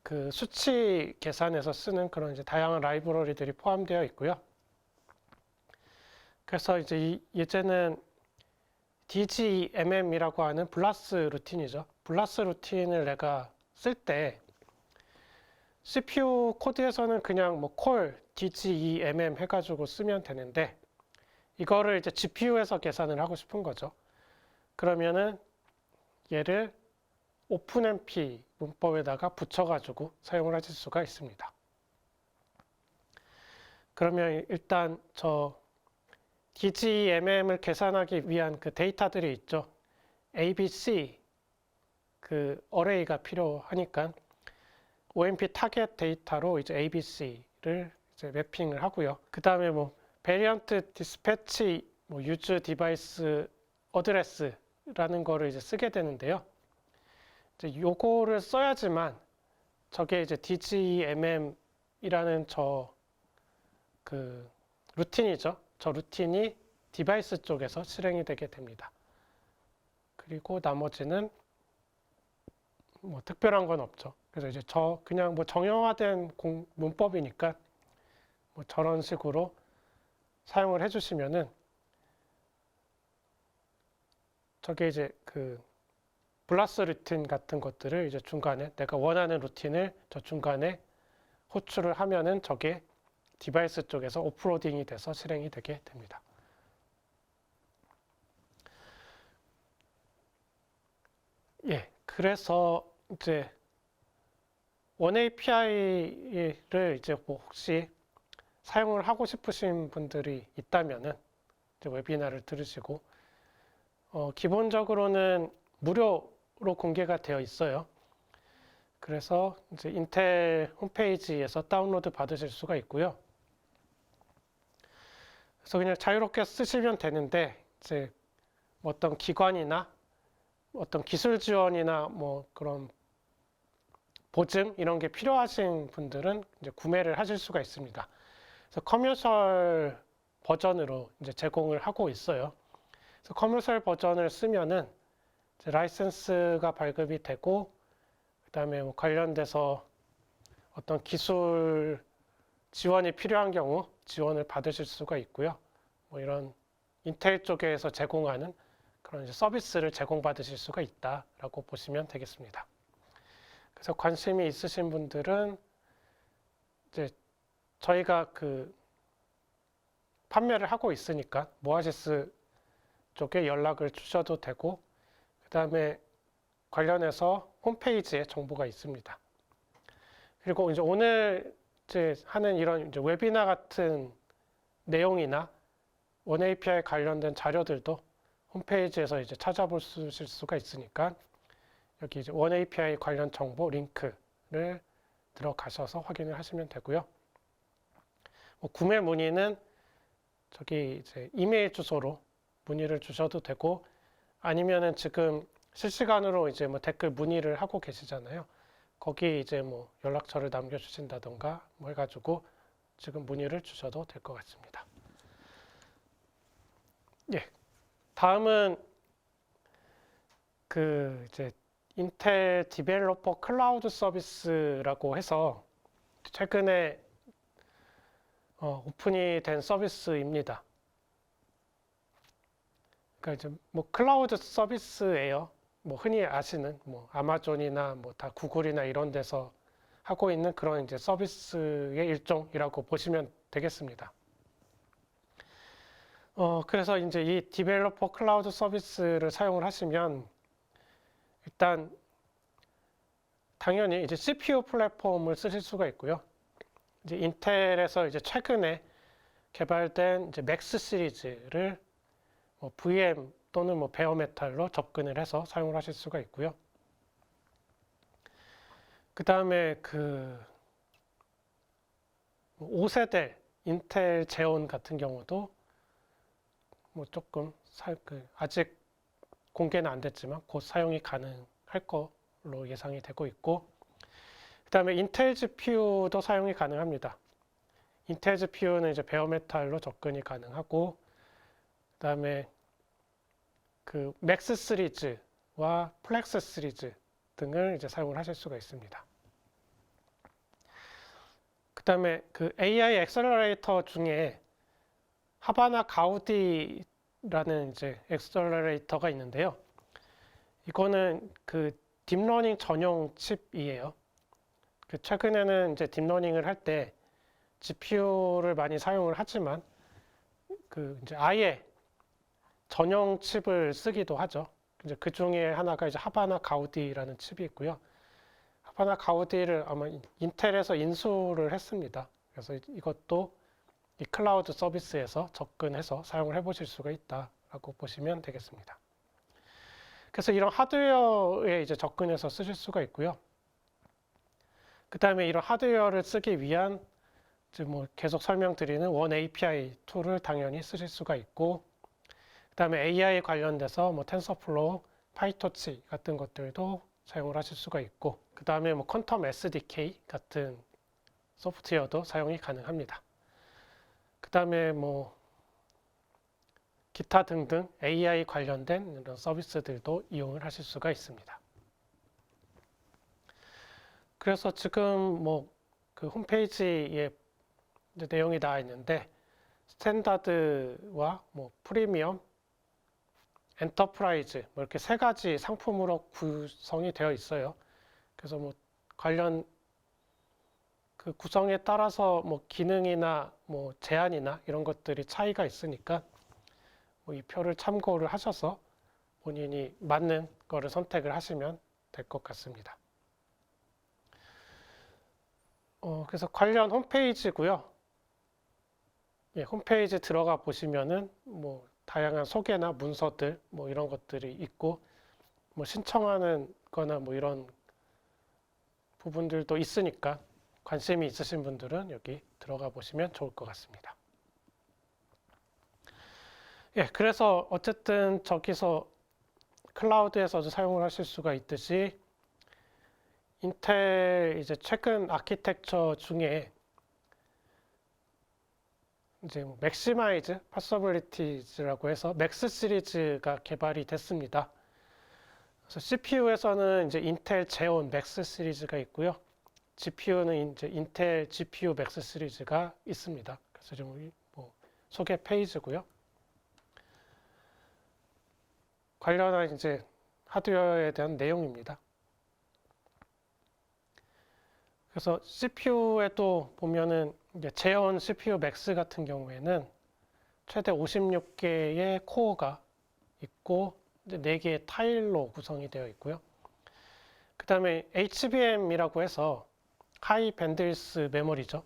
그 수치 계산에서 쓰는 그런 이제 다양한 라이브러리들이 포함되어 있고요. 그래서 이제 예제는 DGMM이라고 하는 블라스 루틴이죠. 블라스 루틴을 내가 쓸 때 CPU 코드에서는 그냥 뭐 콜 DGEMM 해가지고 쓰면 되는데 이거를 이제 GPU에서 계산을 하고 싶은 거죠. 그러면은 얘를 오픈MP 문법에다가 붙여가지고 사용을 하실 수가 있습니다. 그러면 일단 저 DGMM을 계산하기 위한 그 데이터들이 있죠. ABC 그 어레이가 필요하니까 OMP 타겟 데이터로 이제 ABC를 이제 매핑을 하고요. 그 다음에 뭐 베리언트 디스패치 뭐 유즈 디바이스 어드레스라는 거를 이제 쓰게 되는데요. 이제 요거를 써야지만 저게 이제 DGMM이라는 저 그 루틴이죠. 저 루틴이 디바이스 쪽에서 실행이 되게 됩니다. 그리고 나머지는 뭐 특별한 건 없죠. 그래서 이제 저 그냥 뭐 정형화된 문법이니까 뭐 저런 식으로 사용을 해주시면은 저게 이제 그 블라스 루틴 같은 것들을 이제 중간에 내가 원하는 루틴을 저 중간에 호출을 하면은 저게 디바이스 쪽에서 오프로딩이 돼서 실행이 되게 됩니다. 예, 그래서 이제 원 API를 이제 뭐 혹시 사용을 하고 싶으신 분들이 있다면은 이제 웨비나를 들으시고 기본적으로는 무료로 공개가 되어 있어요. 그래서 이제 인텔 홈페이지에서 다운로드 받으실 수가 있고요. 그래서 그냥 자유롭게 쓰시면 되는데 이제 어떤 기관이나 어떤 기술 지원이나 뭐 그런 보증 이런 게 필요하신 분들은 이제 구매를 하실 수가 있습니다. 그래서 커머셜 버전으로 이제 제공을 하고 있어요. 그래서 커머셜 버전을 쓰면은 이제 라이센스가 발급이 되고 그다음에 뭐 관련돼서 어떤 기술 지원이 필요한 경우 지원을 받으실 수가 있고요. 뭐 이런 인텔 쪽에서 제공하는 그런 이제 서비스를 제공받으실 수가 있다라고 보시면 되겠습니다. 그래서 관심이 있으신 분들은 이제 저희가 그 판매를 하고 있으니까 모아시스 쪽에 연락을 주셔도 되고, 그 다음에 관련해서 홈페이지에 정보가 있습니다. 그리고 이제 오늘 이제 하는 이런 이제 웨비나 같은 내용이나 원API 관련된 자료들도 홈페이지에서 이제 찾아보실 수가 있으니까 여기 이제 원API 관련 정보 링크를 들어가셔서 확인을 하시면 되고요. 뭐 구매 문의는 저기 이제 이메일 주소로 문의를 주셔도 되고, 아니면은 지금 실시간으로 이제 뭐 댓글 문의를 하고 계시잖아요. 거기 이제 뭐 연락처를 남겨주신다던가 뭐 해가지고 지금 문의를 주셔도 될 것 같습니다. 예. 다음은 그 이제 인텔 디벨로퍼 클라우드 서비스라고 해서 최근에 오픈이 된 서비스입니다. 그러니까 이제 뭐 클라우드 서비스예요. 뭐 흔히 아시는 뭐 아마존이나 뭐 다 구글이나 이런 데서 하고 있는 그런 이제 서비스의 일종이라고 보시면 되겠습니다. 그래서 이제 이 디벨로퍼 클라우드 서비스를 사용을 하시면 일단 당연히 이제 CPU 플랫폼을 쓰실 수가 있고요. 이제 인텔에서 이제 최근에 개발된 이제 맥스 시리즈를 뭐 VM 또는 뭐 베어메탈로 접근을 해서 사용을 하실 수가 있고요. 그 다음에 그 5세대 인텔 제온 같은 경우도 뭐 조금 아직 공개는 안 됐지만 곧 사용이 가능할 걸로 예상이 되고 있고, 그 다음에 인텔 GPU도 사용이 가능합니다. 인텔 GPU는 이제 베어메탈로 접근이 가능하고, 그 다음에 그 맥스 시리즈와 플렉스 시리즈 등을 이제 사용을 하실 수가 있습니다. 그 다음에 그 AI 액셀러레이터 중에 하바나 가우디라는 이제 액셀러레이터가 있는데요. 이거는 그 딥러닝 전용 칩이에요. 그 최근에는 이제 딥러닝을 할 때 GPU를 많이 사용을 하지만 그 이제 아예 전용 칩을 쓰기도 하죠. 이제 그 중에 하나가 이제 하바나 가우디라는 칩이 있고요. 하바나 가우디를 아마 인텔에서 인수를 했습니다. 그래서 이것도 이 클라우드 서비스에서 접근해서 사용을 해보실 수가 있다라고 보시면 되겠습니다. 그래서 이런 하드웨어에 이제 접근해서 쓰실 수가 있고요. 그 다음에 이런 하드웨어를 쓰기 위한 이제 뭐 계속 설명드리는 원 API 툴을 당연히 쓰실 수가 있고, 그 다음에 AI 관련돼서 뭐 텐서플로우, 파이토치 같은 것들도 사용을 하실 수가 있고, 그 다음에 뭐 퀀텀 SDK 같은 소프트웨어도 사용이 가능합니다. 그 다음에 뭐 기타 등등 AI 관련된 이런 서비스들도 이용을 하실 수가 있습니다. 그래서 지금 뭐 그 홈페이지에 내용이 나와 있는데 스탠다드와 뭐 프리미엄, 엔터프라이즈 뭐 이렇게 세 가지 상품으로 구성이 되어 있어요. 그래서 뭐 관련 그 구성에 따라서 뭐 기능이나 뭐 제한이나 이런 것들이 차이가 있으니까 뭐 이 표를 참고를 하셔서 본인이 맞는 거를 선택을 하시면 될 것 같습니다. 그래서 관련 홈페이지고요. 예, 홈페이지 들어가 보시면은 뭐 다양한 소개나 문서들 뭐 이런 것들이 있고, 뭐 신청하는 거나 뭐 이런 부분들도 있으니까 관심이 있으신 분들은 여기 들어가 보시면 좋을 것 같습니다. 예, 그래서 어쨌든 저기서 클라우드에서도 사용을 하실 수가 있듯이 인텔 이제 최근 아키텍처 중에 이제 맥시마이즈 파서빌리티즈라고 해서 맥스 시리즈가 개발이 됐습니다. 그래서 CPU에서는 이제 인텔 제온 맥스 시리즈가 있고요. GPU는 이제 인텔 GPU 맥스 시리즈가 있습니다. 그래서 좀 뭐 소개 페이지고요. 관련한 이제 하드웨어에 대한 내용입니다. 그래서 CPU에도 보면은 이제 제온 CPU 맥스 같은 경우에는 최대 56개의 코어가 있고 이제 4개의 타일로 구성이 되어 있고요. 그 다음에 HBM이라고 해서 하이 밴드위스 메모리죠.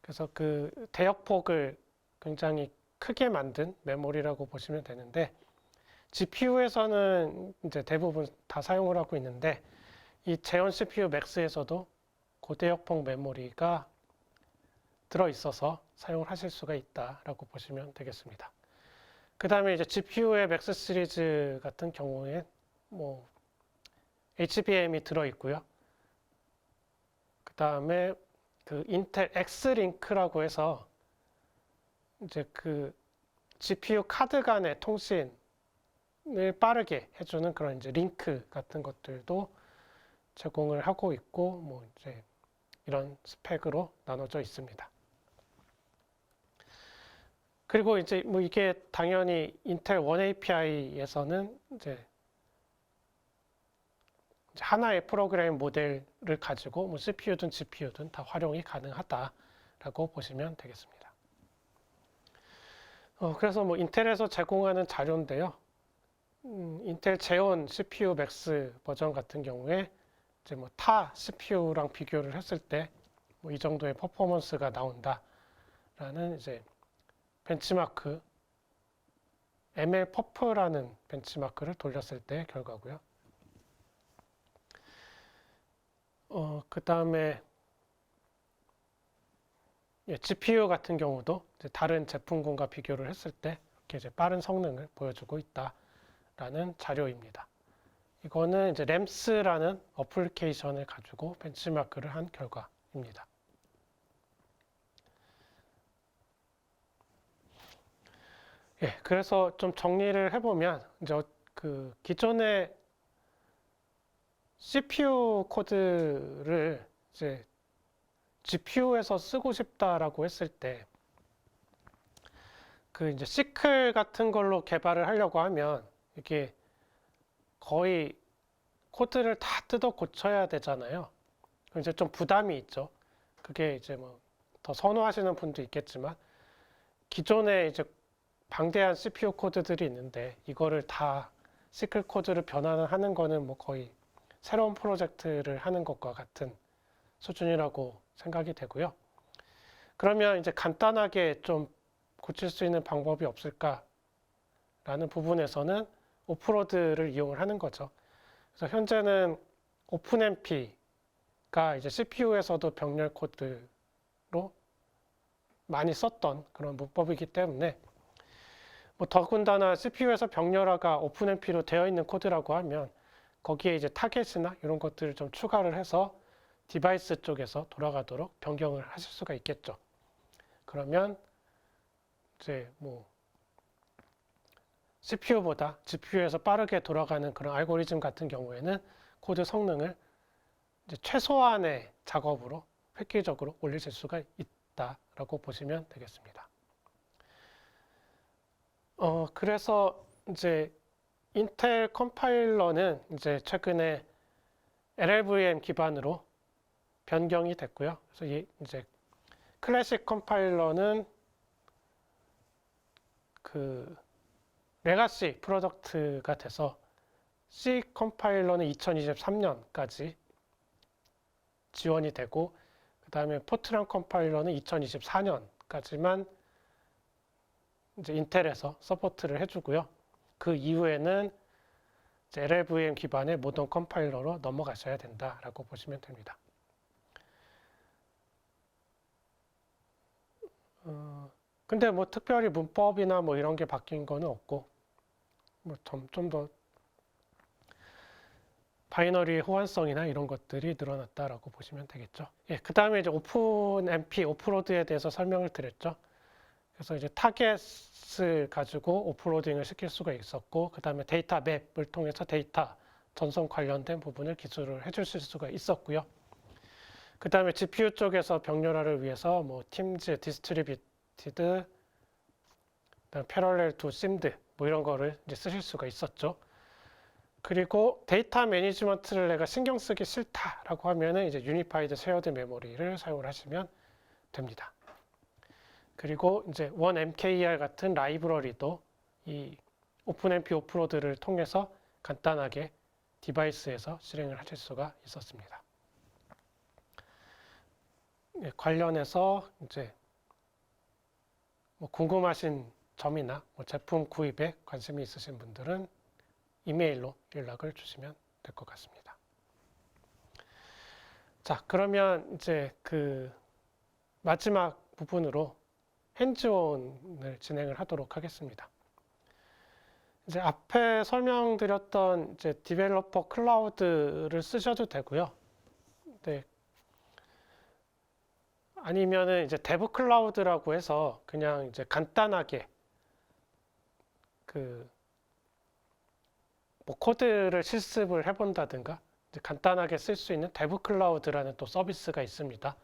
그래서 그 대역폭을 굉장히 크게 만든 메모리라고 보시면 되는데, GPU에서는 이제 대부분 다 사용을 하고 있는데, 이 제온 CPU 맥스에서도 고대역폭 메모리가 들어있어서 사용을 하실 수가 있다라고 보시면 되겠습니다. 그 다음에 이제 GPU의 맥스 시리즈 같은 경우에 뭐 HBM이 들어있고요. 그 다음에 그 인텔 X링크라고 해서 이제 그 GPU 카드 간의 통신을 빠르게 해주는 그런 이제 링크 같은 것들도 제공을 하고 있고, 뭐 이제 이런 스펙으로 나눠져 있습니다. 그리고 이제 뭐 이게 당연히 인텔 원 API에서는 이제 하나의 프로그램 모델을 가지고 뭐 CPU든 GPU든 다 활용이 가능하다라고 보시면 되겠습니다. 그래서 뭐 인텔에서 제공하는 자료인데요. 인텔 제온 CPU 맥스 버전 같은 경우에 이제 뭐 타 CPU랑 비교를 했을 때 뭐 이 정도의 퍼포먼스가 나온다라는 이제 벤치마크 MLPerf라는 벤치마크를 돌렸을 때 결과고요. 그 다음에 GPU 같은 경우도 이제 다른 제품군과 비교를 했을 때 이렇게 이제 빠른 성능을 보여주고 있다라는 자료입니다. 이거는 이제 램스라는 어플리케이션을 가지고 벤치마크를 한 결과입니다. 그래서 좀 정리를 해보면 이제 그 기존의 CPU 코드를 이제 GPU에서 쓰고 싶다라고 했을 때 그 이제 시클 같은 걸로 개발을 하려고 하면 이게 거의 코드를 다 뜯어 고쳐야 되잖아요. 이제 좀 부담이 있죠. 그게 이제 뭐 더 선호하시는 분도 있겠지만, 기존에 이제 방대한 CPU 코드들이 있는데 이거를 다 시클 코드를 변환하는 거는 뭐 거의 새로운 프로젝트를 하는 것과 같은 수준이라고 생각이 되고요. 그러면 이제 간단하게 좀 고칠 수 있는 방법이 없을까라는 부분에서는 오프로드를 이용을 하는 거죠. 그래서 현재는 오픈MP가 이제 CPU에서도 병렬 코드로 많이 썼던 그런 문법이기 때문에, 뭐 더군다나 CPU에서 병렬화가 오픈MP로 되어 있는 코드라고 하면 거기에 이제 타겟이나 이런 것들을 좀 추가를 해서 디바이스 쪽에서 돌아가도록 변경을 하실 수가 있겠죠. 그러면 이제 뭐 CPU보다 GPU에서 빠르게 돌아가는 그런 알고리즘 같은 경우에는 코드 성능을 이제 최소한의 작업으로 획기적으로 올리실 수가 있다라고 보시면 되겠습니다. 그래서 이제 인텔 컴파일러는 이제 최근에 LLVM 기반으로 변경이 됐고요. 그래서 이제 클래식 컴파일러는 그 레가시 프로덕트가 돼서 C 컴파일러는 2023년까지 지원이 되고, 그 다음에 포트란 컴파일러는 2024년까지만 이제 인텔에서 서포트를 해주고요. 그 이후에는 이제 LLVM 기반의 모던 컴파일러로 넘어가셔야 된다라고 보시면 됩니다. 근데 뭐 특별히 문법이나 뭐 이런 게 바뀐 거는 없고, 뭐 좀 더 바이너리 호환성이나 이런 것들이 늘어났다라고 보시면 되겠죠. 그 다음에 이제 오픈MP, 오프로드에 대해서 설명을 드렸죠. 그래서 이제 타겟을 가지고 오프로딩을 시킬 수가 있었고, 그 다음에 데이터 맵을 통해서 데이터 전송 관련된 부분을 기술을 해주실 수가 있었고요. 그 다음에 GPU 쪽에서 병렬화를 위해서 뭐 팀즈, 디스트리뷰티드, 패럴렐 투 심드 뭐 이런 거를 이제 쓰실 수가 있었죠. 그리고 데이터 매니지먼트를 내가 신경 쓰기 싫다라고 하면은 이제 유니파이드 쉐어드 메모리를 사용을 하시면 됩니다. 그리고 이제 OneMKR 같은 라이브러리도 이 오픈MP 오프로드를 통해서 간단하게 디바이스에서 실행을 하실 수가 있었습니다. 관련해서 이제 뭐 궁금하신 점이나 뭐 제품 구입에 관심이 있으신 분들은 이메일로 연락을 주시면 될 것 같습니다. 자, 그러면 이제 그 마지막 부분으로 핸즈온을 진행을 하도록 하겠습니다. 이제 앞에 설명드렸던 이제 디벨로퍼 클라우드를 쓰셔도 되고요. 네. 아니면은 이제 데브 클라우드라고 해서 그냥 이제 간단하게 그 뭐 코드를 실습을 해본다든가 이제 간단하게 쓸 수 있는 데브 클라우드라는 또 서비스가 있습니다.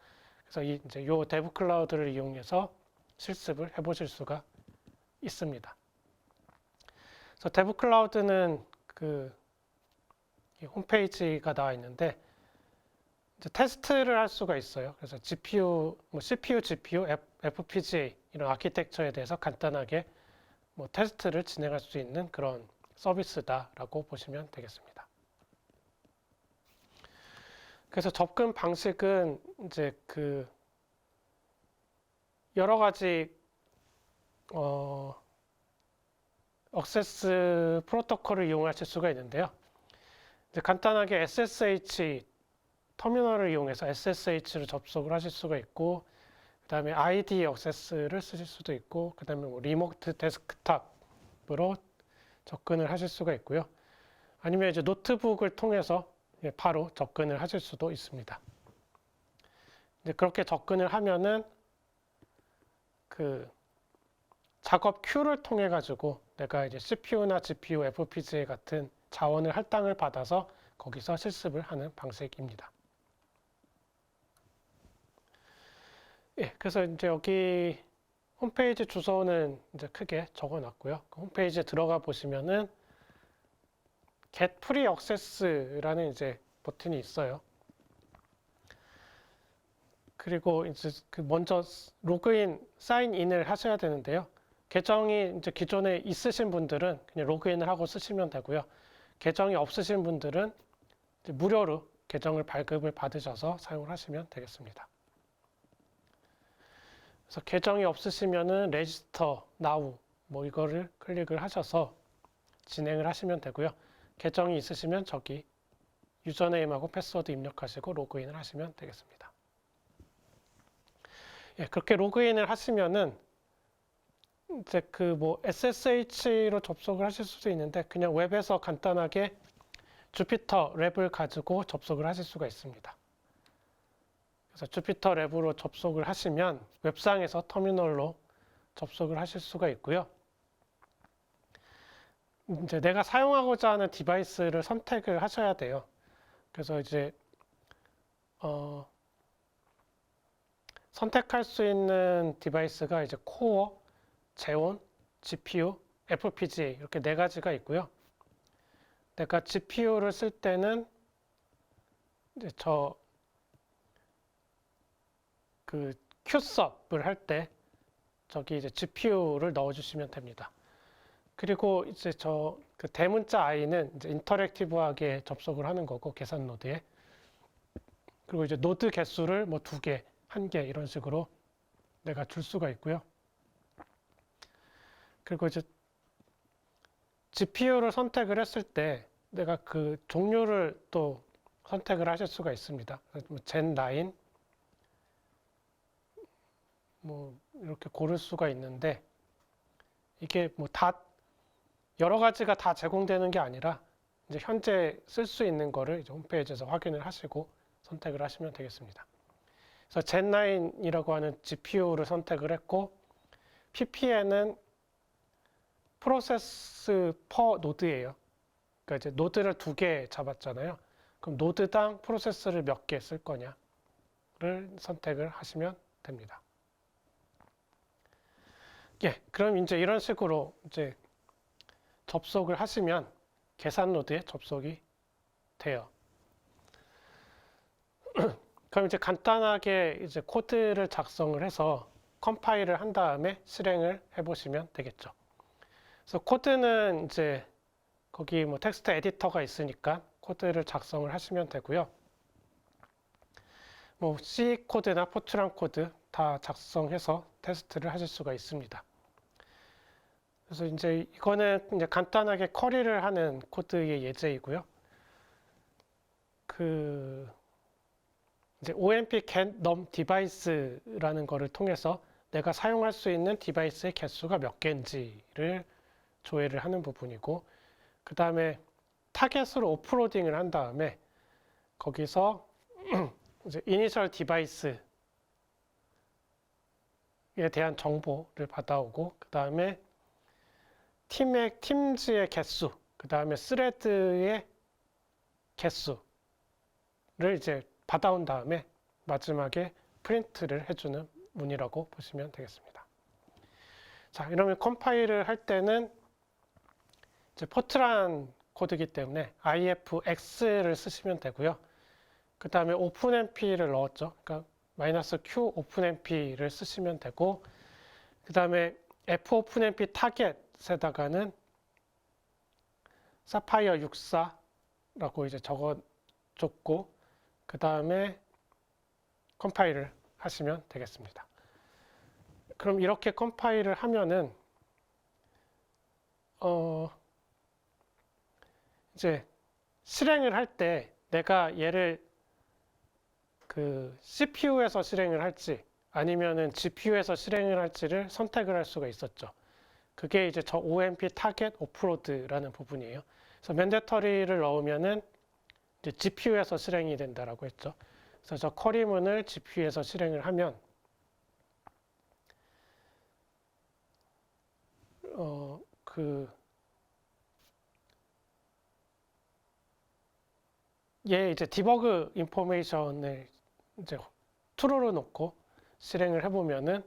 그래서 이제 요 데브 클라우드를 이용해서 실습을 해보실 수가 있습니다. 그래서 데브 클라우드는 그 홈페이지가 나와 있는데 이제 테스트를 할 수가 있어요. 그래서 GPU, 뭐 CPU, GPU, FPGA 이런 아키텍처에 대해서 간단하게 뭐 테스트를 진행할 수 있는 그런 서비스다라고 보시면 되겠습니다. 그래서 접근 방식은 이제 그 여러 가지 액세스 프로토콜을 이용하실 수가 있는데요. 이제 간단하게 SSH 터미널을 이용해서 SSH를 접속을 하실 수가 있고, 그 다음에 ID 액세스를 쓰실 수도 있고, 그 다음에 뭐 리모트 데스크탑으로 접근을 하실 수가 있고요. 아니면 이제 노트북을 통해서 바로 접근을 하실 수도 있습니다. 이제 그렇게 접근을 하면은 그 작업 큐를 통해 가지고 내가 이제 CPU나 GPU, FPGA 같은 자원을 할당을 받아서 거기서 실습을 하는 방식입니다. 예, 그래서 이제 여기 홈페이지 주소는 이제 크게 적어 놨고요. 그 홈페이지에 들어가 보시면은 Get Free Access라는 이제 버튼이 있어요. 그리고 이제 그 먼저 로그인, 사인인을 하셔야 되는데요. 계정이 이제 기존에 있으신 분들은 그냥 로그인을 하고 쓰시면 되고요. 계정이 없으신 분들은 이제 무료로 계정을 발급을 받으셔서 사용을 하시면 되겠습니다. 그래서 계정이 없으시면은 레지스터 나우 뭐 이거를 클릭을 하셔서 진행을 하시면 되고요. 계정이 있으시면 저기 유저네임하고 패스워드 입력하시고 로그인을 하시면 되겠습니다. 예, 그렇게 로그인을 하시면은 이제 그 뭐 SSH로 접속을 하실 수도 있는데 그냥 웹에서 간단하게 주피터 랩을 가지고 접속을 하실 수가 있습니다. 그래서 주피터 랩으로 접속을 하시면 웹상에서 터미널로 접속을 하실 수가 있고요. 이제 내가 사용하고자 하는 디바이스를 선택을 하셔야 돼요. 그래서 이제 선택할 수 있는 디바이스가 이제 코어, 제온, GPU, FPGA 이렇게 네 가지가 있고요. 내가 GPU를 쓸 때는 이제 그 Q섭을 할 때 저기 이제 GPU를 넣어주시면 됩니다. 그리고 이제 그 대문자 I는 이제 인터랙티브하게 접속을 하는 거고 계산 노드에. 그리고 이제 노드 개수를 뭐 2개, 1개 이런 식으로 내가 줄 수가 있고요. 그리고 이제 GPU를 선택을 했을 때 내가 그 종류를 또 선택을 하실 수가 있습니다. 뭐 젠9 뭐 이렇게 고를 수가 있는데 이게 뭐 다 여러 가지가 다 제공되는 게 아니라 이제 현재 쓸 수 있는 거를 이제 홈페이지에서 확인을 하시고 선택을 하시면 되겠습니다. 그래서 젠9이라고 하는 GPU를 선택을 했고 PPN은 프로세스 퍼 노드예요. 그러니까 이제 노드를 2개 잡았잖아요. 그럼 노드당 프로세스를 몇 개 쓸 거냐를 선택을 하시면 됩니다. 예, 그럼 이제 이런 식으로 이제 접속을 하시면 계산 노드에 접속이 돼요. 그럼 이제 간단하게 이제 코드를 작성을 해서 컴파일을 한 다음에 실행을 해보시면 되겠죠. 그래서 코드는 이제 거기 뭐 텍스트 에디터가 있으니까 코드를 작성을 하시면 되고요. 뭐 C 코드나 포트란 코드 다 작성해서 테스트를 하실 수가 있습니다. 그래서 이제 이거는 이제 간단하게 쿼리를 하는 코드의 예제이고요. 그 이제 OMP get num device라는 거를 통해서 내가 사용할 수 있는 디바이스의 개수가 몇 개인지를 조회를 하는 부분이고, 그 다음에 타겟으로 오프로딩을 한 다음에 거기서 이제 이니셜 디바이스에 대한 정보를 받아오고, 그 다음에 팀즈의 개수, 그 다음에 스레드의 개수를 이제 받아온 다음에 마지막에 프린트를 해주는 문이라고 보시면 되겠습니다. 자, 이러면 컴파일을 할 때는 이제 포트란 코드이기 때문에 ifx를 쓰시면 되고요. 그 다음에 오픈mp를 넣었죠. 그러니까 -q 오픈mp를 쓰시면 되고, 그 다음에 fopenp 타겟에다가는 사파이어 64라고 이제 적어줬고, 그 다음에 컴파일을 하시면 되겠습니다. 그럼 이렇게 컴파일을 하면은 이제 실행을 할 때 내가 얘를 그 CPU에서 실행을 할지 아니면은 GPU에서 실행을 할지를 선택을 할 수가 있었죠. 그게 이제 저 OMP 타겟 오프로드라는 부분이에요. 그래서 맨데터리를 넣으면은 이제 GPU에서 실행이 된다라고 했죠. 그래서 저 쿼리문을 GPU에서 실행을 하면 얘 이제 디버그 인포메이션을 이제 true로 놓고 실행을 해보면은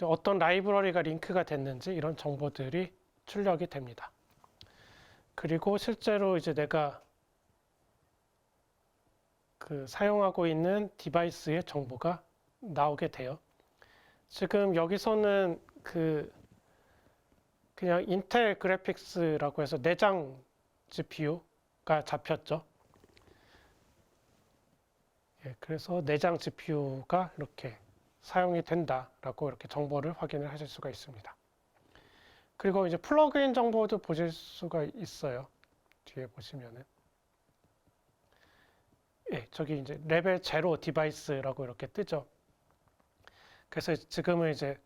어떤 라이브러리가 링크가 됐는지 이런 정보들이 출력이 됩니다. 그리고 실제로 이제 내가 그 사용하고 있는 디바이스의 정보가 나오게 돼요. 지금 여기서는 그냥 인텔 그래픽스라고 해서 내장 GPU가 잡혔죠. 예, 그래서 내장 GPU가 이렇게 사용이 된다라고 이렇게 정보를 확인을 하실 수가 있습니다. 그리고 이제 플러그인 정보도 보실 수가 있어요. 뒤에 보시면은. 예, 저기 이제 레벨 0 디바이스라고 이렇게 뜨죠. 그래서 지금은 이제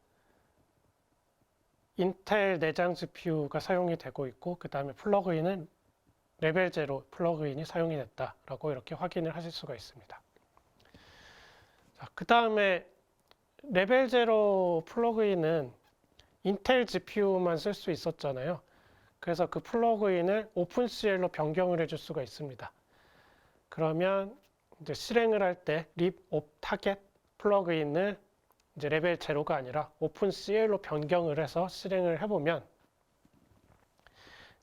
인텔 내장 GPU가 사용이 되고 있고, 그 다음에 플러그인은 레벨 0 플러그인이 사용이 됐다라고 이렇게 확인을 하실 수가 있습니다. 자, 그 다음에 레벨 0 플러그인은 인텔 GPU만 쓸 수 있었잖아요. 그래서 그 플러그인을 오픈CL로 변경을 해줄 수가 있습니다. 그러면 이제 실행을 할 때 libop 타겟 플러그인을 이제 레벨 0가 아니라 오픈CL로 변경을 해서 실행을 해보면,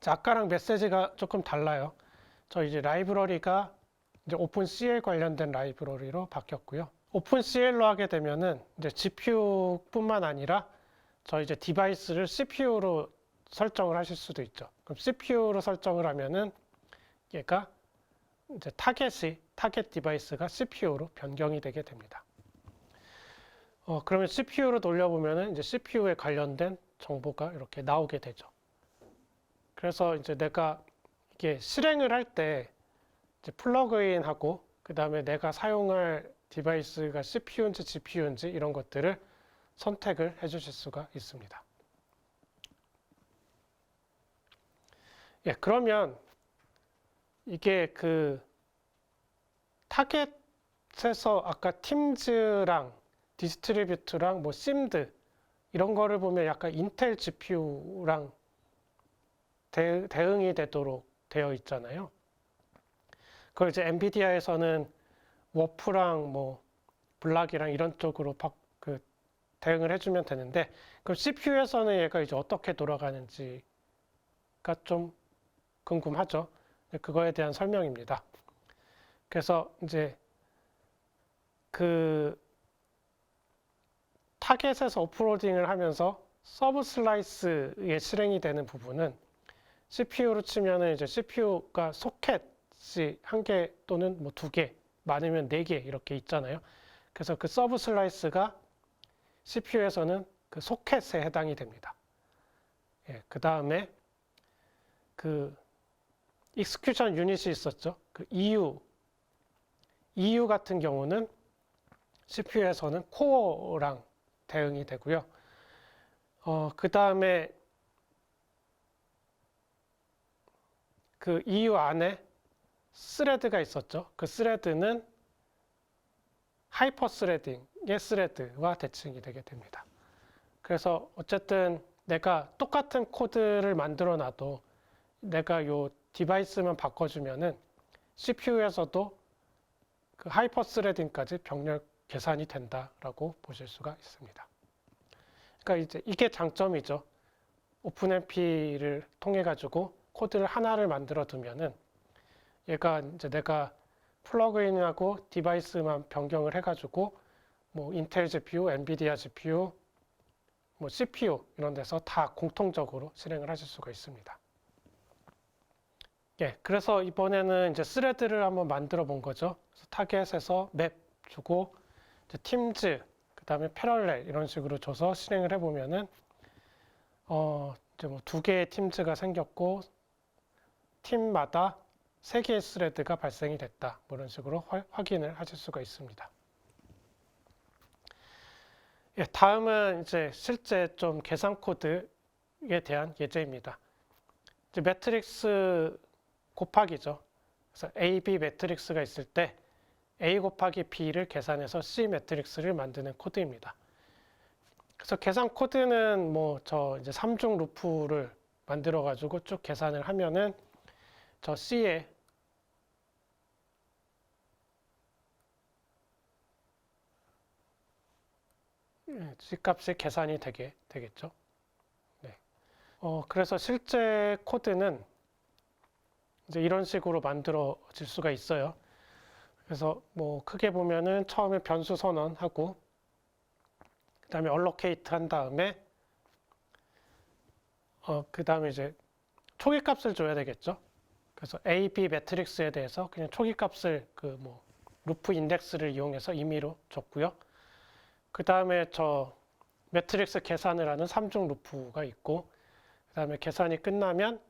자, 아까랑 메시지가 조금 달라요. 저 이제 라이브러리가 이제 오픈CL 관련된 라이브러리로 바뀌었고요. 오픈CL로 하게 되면은 이제 GPU뿐만 아니라 저 이제 디바이스를 CPU로 설정을 하실 수도 있죠. 그럼 CPU로 설정을 하면은 얘가 이제 타겟 디바이스가 CPU로 변경이 되게 됩니다. 그러면 CPU로 돌려보면은 이제 CPU에 관련된 정보가 이렇게 나오게 되죠. 그래서 이제 내가 이게 실행을 할 때 이제 플러그인하고 그 다음에 내가 사용할 디바이스가 CPU인지 GPU인지 이런 것들을 선택을 해 주실 수가 있습니다. 예, 그러면 이게 그 타겟에서 아까 팀즈랑 디스트리뷰트랑 뭐 심드 이런 거를 보면 약간 인텔 GPU랑 대응이 되도록 되어 있잖아요. 그걸 이제 엔비디아에서는 워프랑 뭐 블락이랑 이런 쪽으로 대응을 해주면 되는데, 그럼 CPU에서는 얘가 이제 어떻게 돌아가는지가 좀 궁금하죠. 그거에 대한 설명입니다. 그래서 이제 타겟에서 오프로딩을 하면서 서브 슬라이스에 실행이 되는 부분은 CPU로 치면은 이제 CPU가 소켓이 한 개 또는 뭐 두 개, 많으면 네 개 이렇게 있잖아요. 그래서 그 서브 슬라이스가 CPU에서는 그 소켓에 해당이 됩니다. 예, 그 다음에 그 익스큐션 유닛이 있었죠. 그 EU 같은 경우는 CPU에서는 코어랑 대응이 되고요. 그 다음에 그 EU 안에 스레드가 있었죠. 그 스레드는 하이퍼 스레딩의 스레드와 대칭이 되게 됩니다. 그래서 어쨌든 내가 똑같은 코드를 만들어 놔도 내가 요 디바이스만 바꿔주면은 CPU에서도 그 하이퍼 스레딩까지 병렬 계산이 된다라고 보실 수가 있습니다. 그러니까 이제 이게 장점이죠. 오픈MP를 통해 가지고 코드를 하나를 만들어 두면은 얘가 이제 내가 플러그인하고 디바이스만 변경을 해가지고 뭐 인텔 GPU, 엔비디아 GPU, 뭐 CPU 이런 데서 다 공통적으로 실행을 하실 수가 있습니다. 예, 그래서 이번에는 이제 스레드를 한번 만들어 본 거죠. 그래서 타겟에서 맵 주고 이제 팀즈, 그 다음에 패럴렐 이런 식으로 줘서 실행을 해보면은 이제 뭐 두 개의 팀즈가 생겼고 팀마다 3개의 스레드가 발생이 됐다. 뭐 이런 식으로 확인을 하실 수가 있습니다. 예, 다음은 이제 실제 좀 계산 코드에 대한 예제입니다. 이제 매트릭스 곱하기죠. 그래서 A, B 매트릭스가 있을 때 A 곱하기 B를 계산해서 C 매트릭스를 만드는 코드입니다. 그래서 계산 코드는 뭐 저 이제 3중 루프를 만들어 가지고 쭉 계산을 하면은 저 C에 C값이 계산이 되겠죠. 네. 그래서 실제 코드는 이제 이런 식으로 만들어질 수가 있어요. 그래서 뭐 크게 보면은 처음에 변수 선언하고 그 다음에 allocate 한 다음에 그 다음에 이제 초기값을 줘야 되겠죠. 그래서 A, B 매트릭스에 대해서 그냥 초기값을 그 뭐 루프 인덱스를 이용해서 임의로 줬고요. 그 다음에 저 매트릭스 계산을 하는 3중 루프가 있고 그 다음에 계산이 끝나면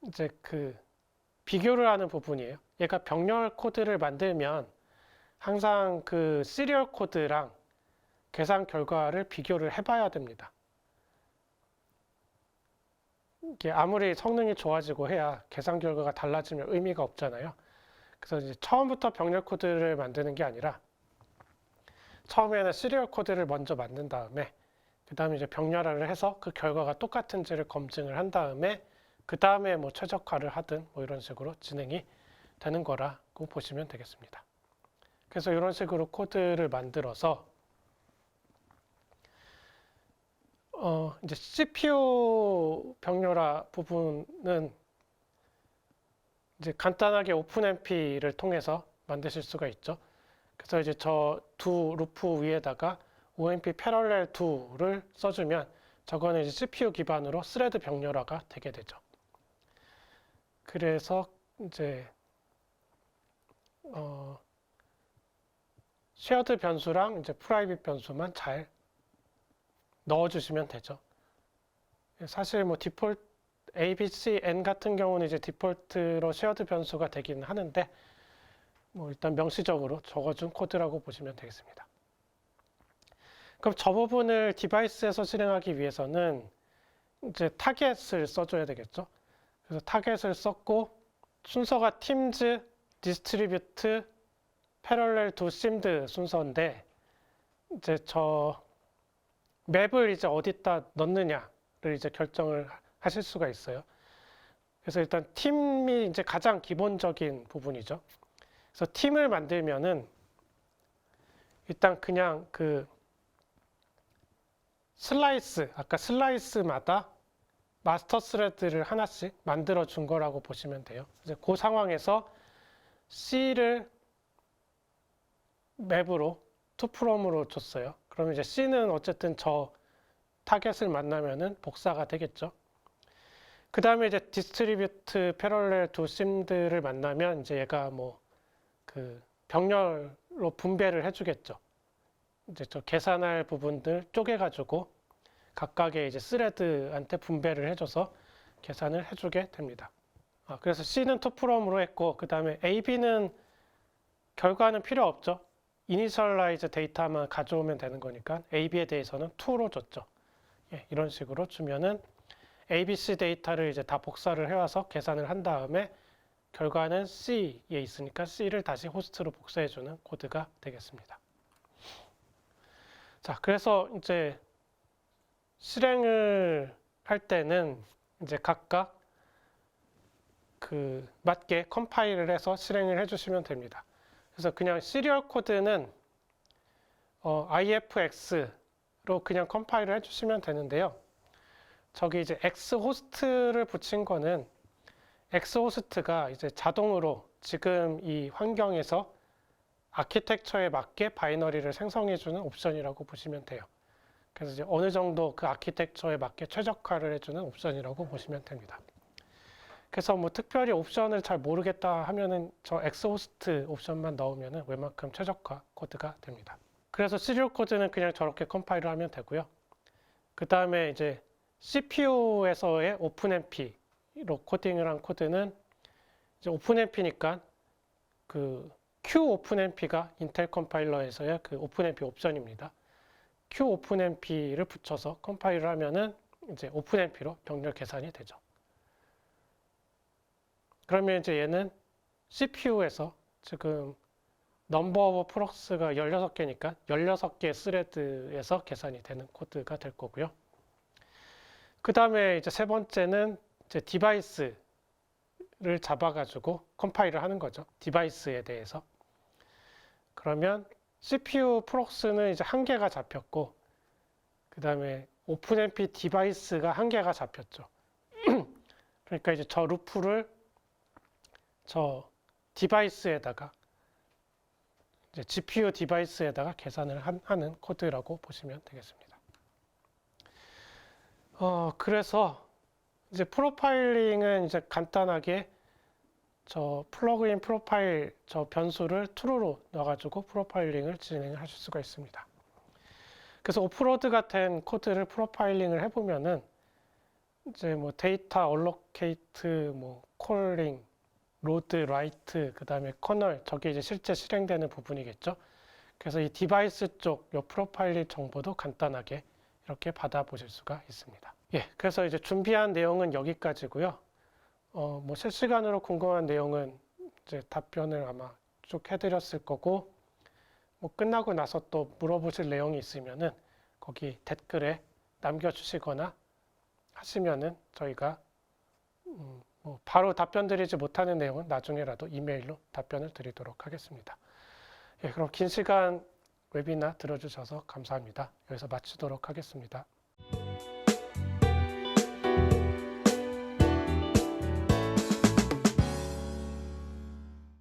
이제 그 비교를 하는 부분이에요. 얘가 병렬 코드를 만들면 항상 그 시리얼 코드랑 계산 결과를 비교를 해봐야 됩니다. 이게 아무리 성능이 좋아지고 해야 계산 결과가 달라지면 의미가 없잖아요. 그래서 이제 처음부터 병렬 코드를 만드는 게 아니라 처음에는 시리얼 코드를 먼저 만든 다음에 그 다음에 이제 병렬화를 해서 그 결과가 똑같은지를 검증을 한 다음에 그 다음에 뭐 최적화를 하든 뭐 이런 식으로 진행이 되는 거라고 보시면 되겠습니다. 그래서 이런 식으로 코드를 만들어서 이제 CPU 병렬화 부분은 이제 간단하게 오픈MP를 통해서 만드실 수가 있죠. 그래서 이제 저 두 루프 위에다가 OMP 패럴렐 2를 써주면 저거는 이제 CPU 기반으로 스레드 병렬화가 되게 되죠. 그래서 이제 쉐어드 변수랑 이제 프라이빗 변수만 잘 넣어주시면 되죠. 사실 뭐 디폴트 A, B, C, N 같은 경우는 이제 디폴트로 쉐어드 변수가 되기는 하는데 뭐 일단 명시적으로 적어준 코드라고 보시면 되겠습니다. 그럼 저 부분을 디바이스에서 실행하기 위해서는 이제 타겟을 써줘야 되겠죠. 그래서 타겟을 썼고 순서가 팀즈, 디스트리뷰트, 패럴렐 투 심드 순서인데 이제 저 맵을 이제 어디다 넣느냐를 이제 결정을 하실 수가 있어요. 그래서 일단 팀이 이제 가장 기본적인 부분이죠. 그래서 팀을 만들면은 일단 그냥 그 슬라이스, 아까 슬라이스마다 마스터 스레드를 하나씩 만들어 준 거라고 보시면 돼요. 이제 그 상황에서 C를 맵으로 toFrom으로 줬어요. 그러면 이제 C는 어쨌든 저 타겟을 만나면은 복사가 되겠죠. 그 다음에 이제 디스트리뷰트 패럴렐 두 심들을 만나면 이제 얘가 뭐 그 병렬로 분배를 해주겠죠. 이제 저 계산할 부분들 쪼개가지고 각각의 이제 스레드한테 분배를 해줘서 계산을 해주게 됩니다. 그래서 C는 toFrom으로 했고, 그 다음에 AB는 결과는 필요 없죠. 이니셜라이즈 데이터만 가져오면 되는 거니까 AB에 대해서는 to로 줬죠. 예, 이런 식으로 주면은 ABC 데이터를 이제 다 복사를 해와서 계산을 한 다음에 결과는 C에 있으니까 C를 다시 호스트로 복사해주는 코드가 되겠습니다. 자, 그래서 이제 실행을 할 때는 이제 각각 그 맞게 컴파일을 해서 실행을 해주시면 됩니다. 그래서 그냥 시리얼 코드는 ifx로 그냥 컴파일을 해주시면 되는데요. 저기 이제 x 호스트를 붙인 거는 x 호스트가 이제 자동으로 지금 이 환경에서 아키텍처에 맞게 바이너리를 생성해주는 옵션이라고 보시면 돼요. 그래서 이제 어느 정도 그 아키텍처에 맞게 최적화를 해주는 옵션이라고 보시면 됩니다. 그래서 뭐 특별히 옵션을 잘 모르겠다 하면은 저 X호스트 옵션만 넣으면은 웬만큼 최적화 코드가 됩니다. 그래서 시리얼 코드는 그냥 저렇게 컴파일을 하면 되고요. 그 다음에 이제 CPU에서의 오픈MP로 코딩을 한 코드는 이제 오픈MP니까 그 QOpenMP가 인텔 컴파일러에서의 그 오픈MP 옵션입니다. QOpenMP를 붙여서 컴파일을 하면은 이제 오픈MP로 병렬 계산이 되죠. 그러면 이제 얘는 CPU에서 지금 넘버 오브 프록스가 16개니까 16개의 스레드에서 계산이 되는 코드가 될 거고요. 그 다음에 이제 세 번째는 이제 디바이스를 잡아가지고 컴파일을 하는 거죠. 디바이스에 대해서. 그러면 CPU 프록스는 이제 1개가 잡혔고, 그 다음에 오픈MP 디바이스가 1개가 잡혔죠. 그러니까 이제 저 루프를 저 디바이스에다가 이제 GPU 디바이스에다가 계산을 하는 코드라고 보시면 되겠습니다. 그래서 이제 프로파일링은 이제 간단하게 저 플러그인 프로파일 저 변수를 true로 넣어가지고 프로파일링을 진행을 하실 수가 있습니다. 그래서 오프로드 같은 코드를 프로파일링을 해보면은 이제 뭐 데이터 얼로케이트, 뭐 콜링, 로드, 라이트, 그 다음에 커널, 저게 이제 실제 실행되는 부분이겠죠. 그래서 이 디바이스 쪽 요 프로파일링 정보도 간단하게 이렇게 받아보실 수가 있습니다. 예, 그래서 이제 준비한 내용은 여기까지고요. 뭐 실시간으로 궁금한 내용은 이제 답변을 아마 쭉 해드렸을 거고, 뭐 끝나고 나서 또 물어보실 내용이 있으면은 거기 댓글에 남겨주시거나 하시면은 저희가 뭐 바로 답변 드리지 못하는 내용은 나중에라도 이메일로 답변을 드리도록 하겠습니다. 예, 그럼 긴 시간 웨비나 들어주셔서 감사합니다. 여기서 마치도록 하겠습니다.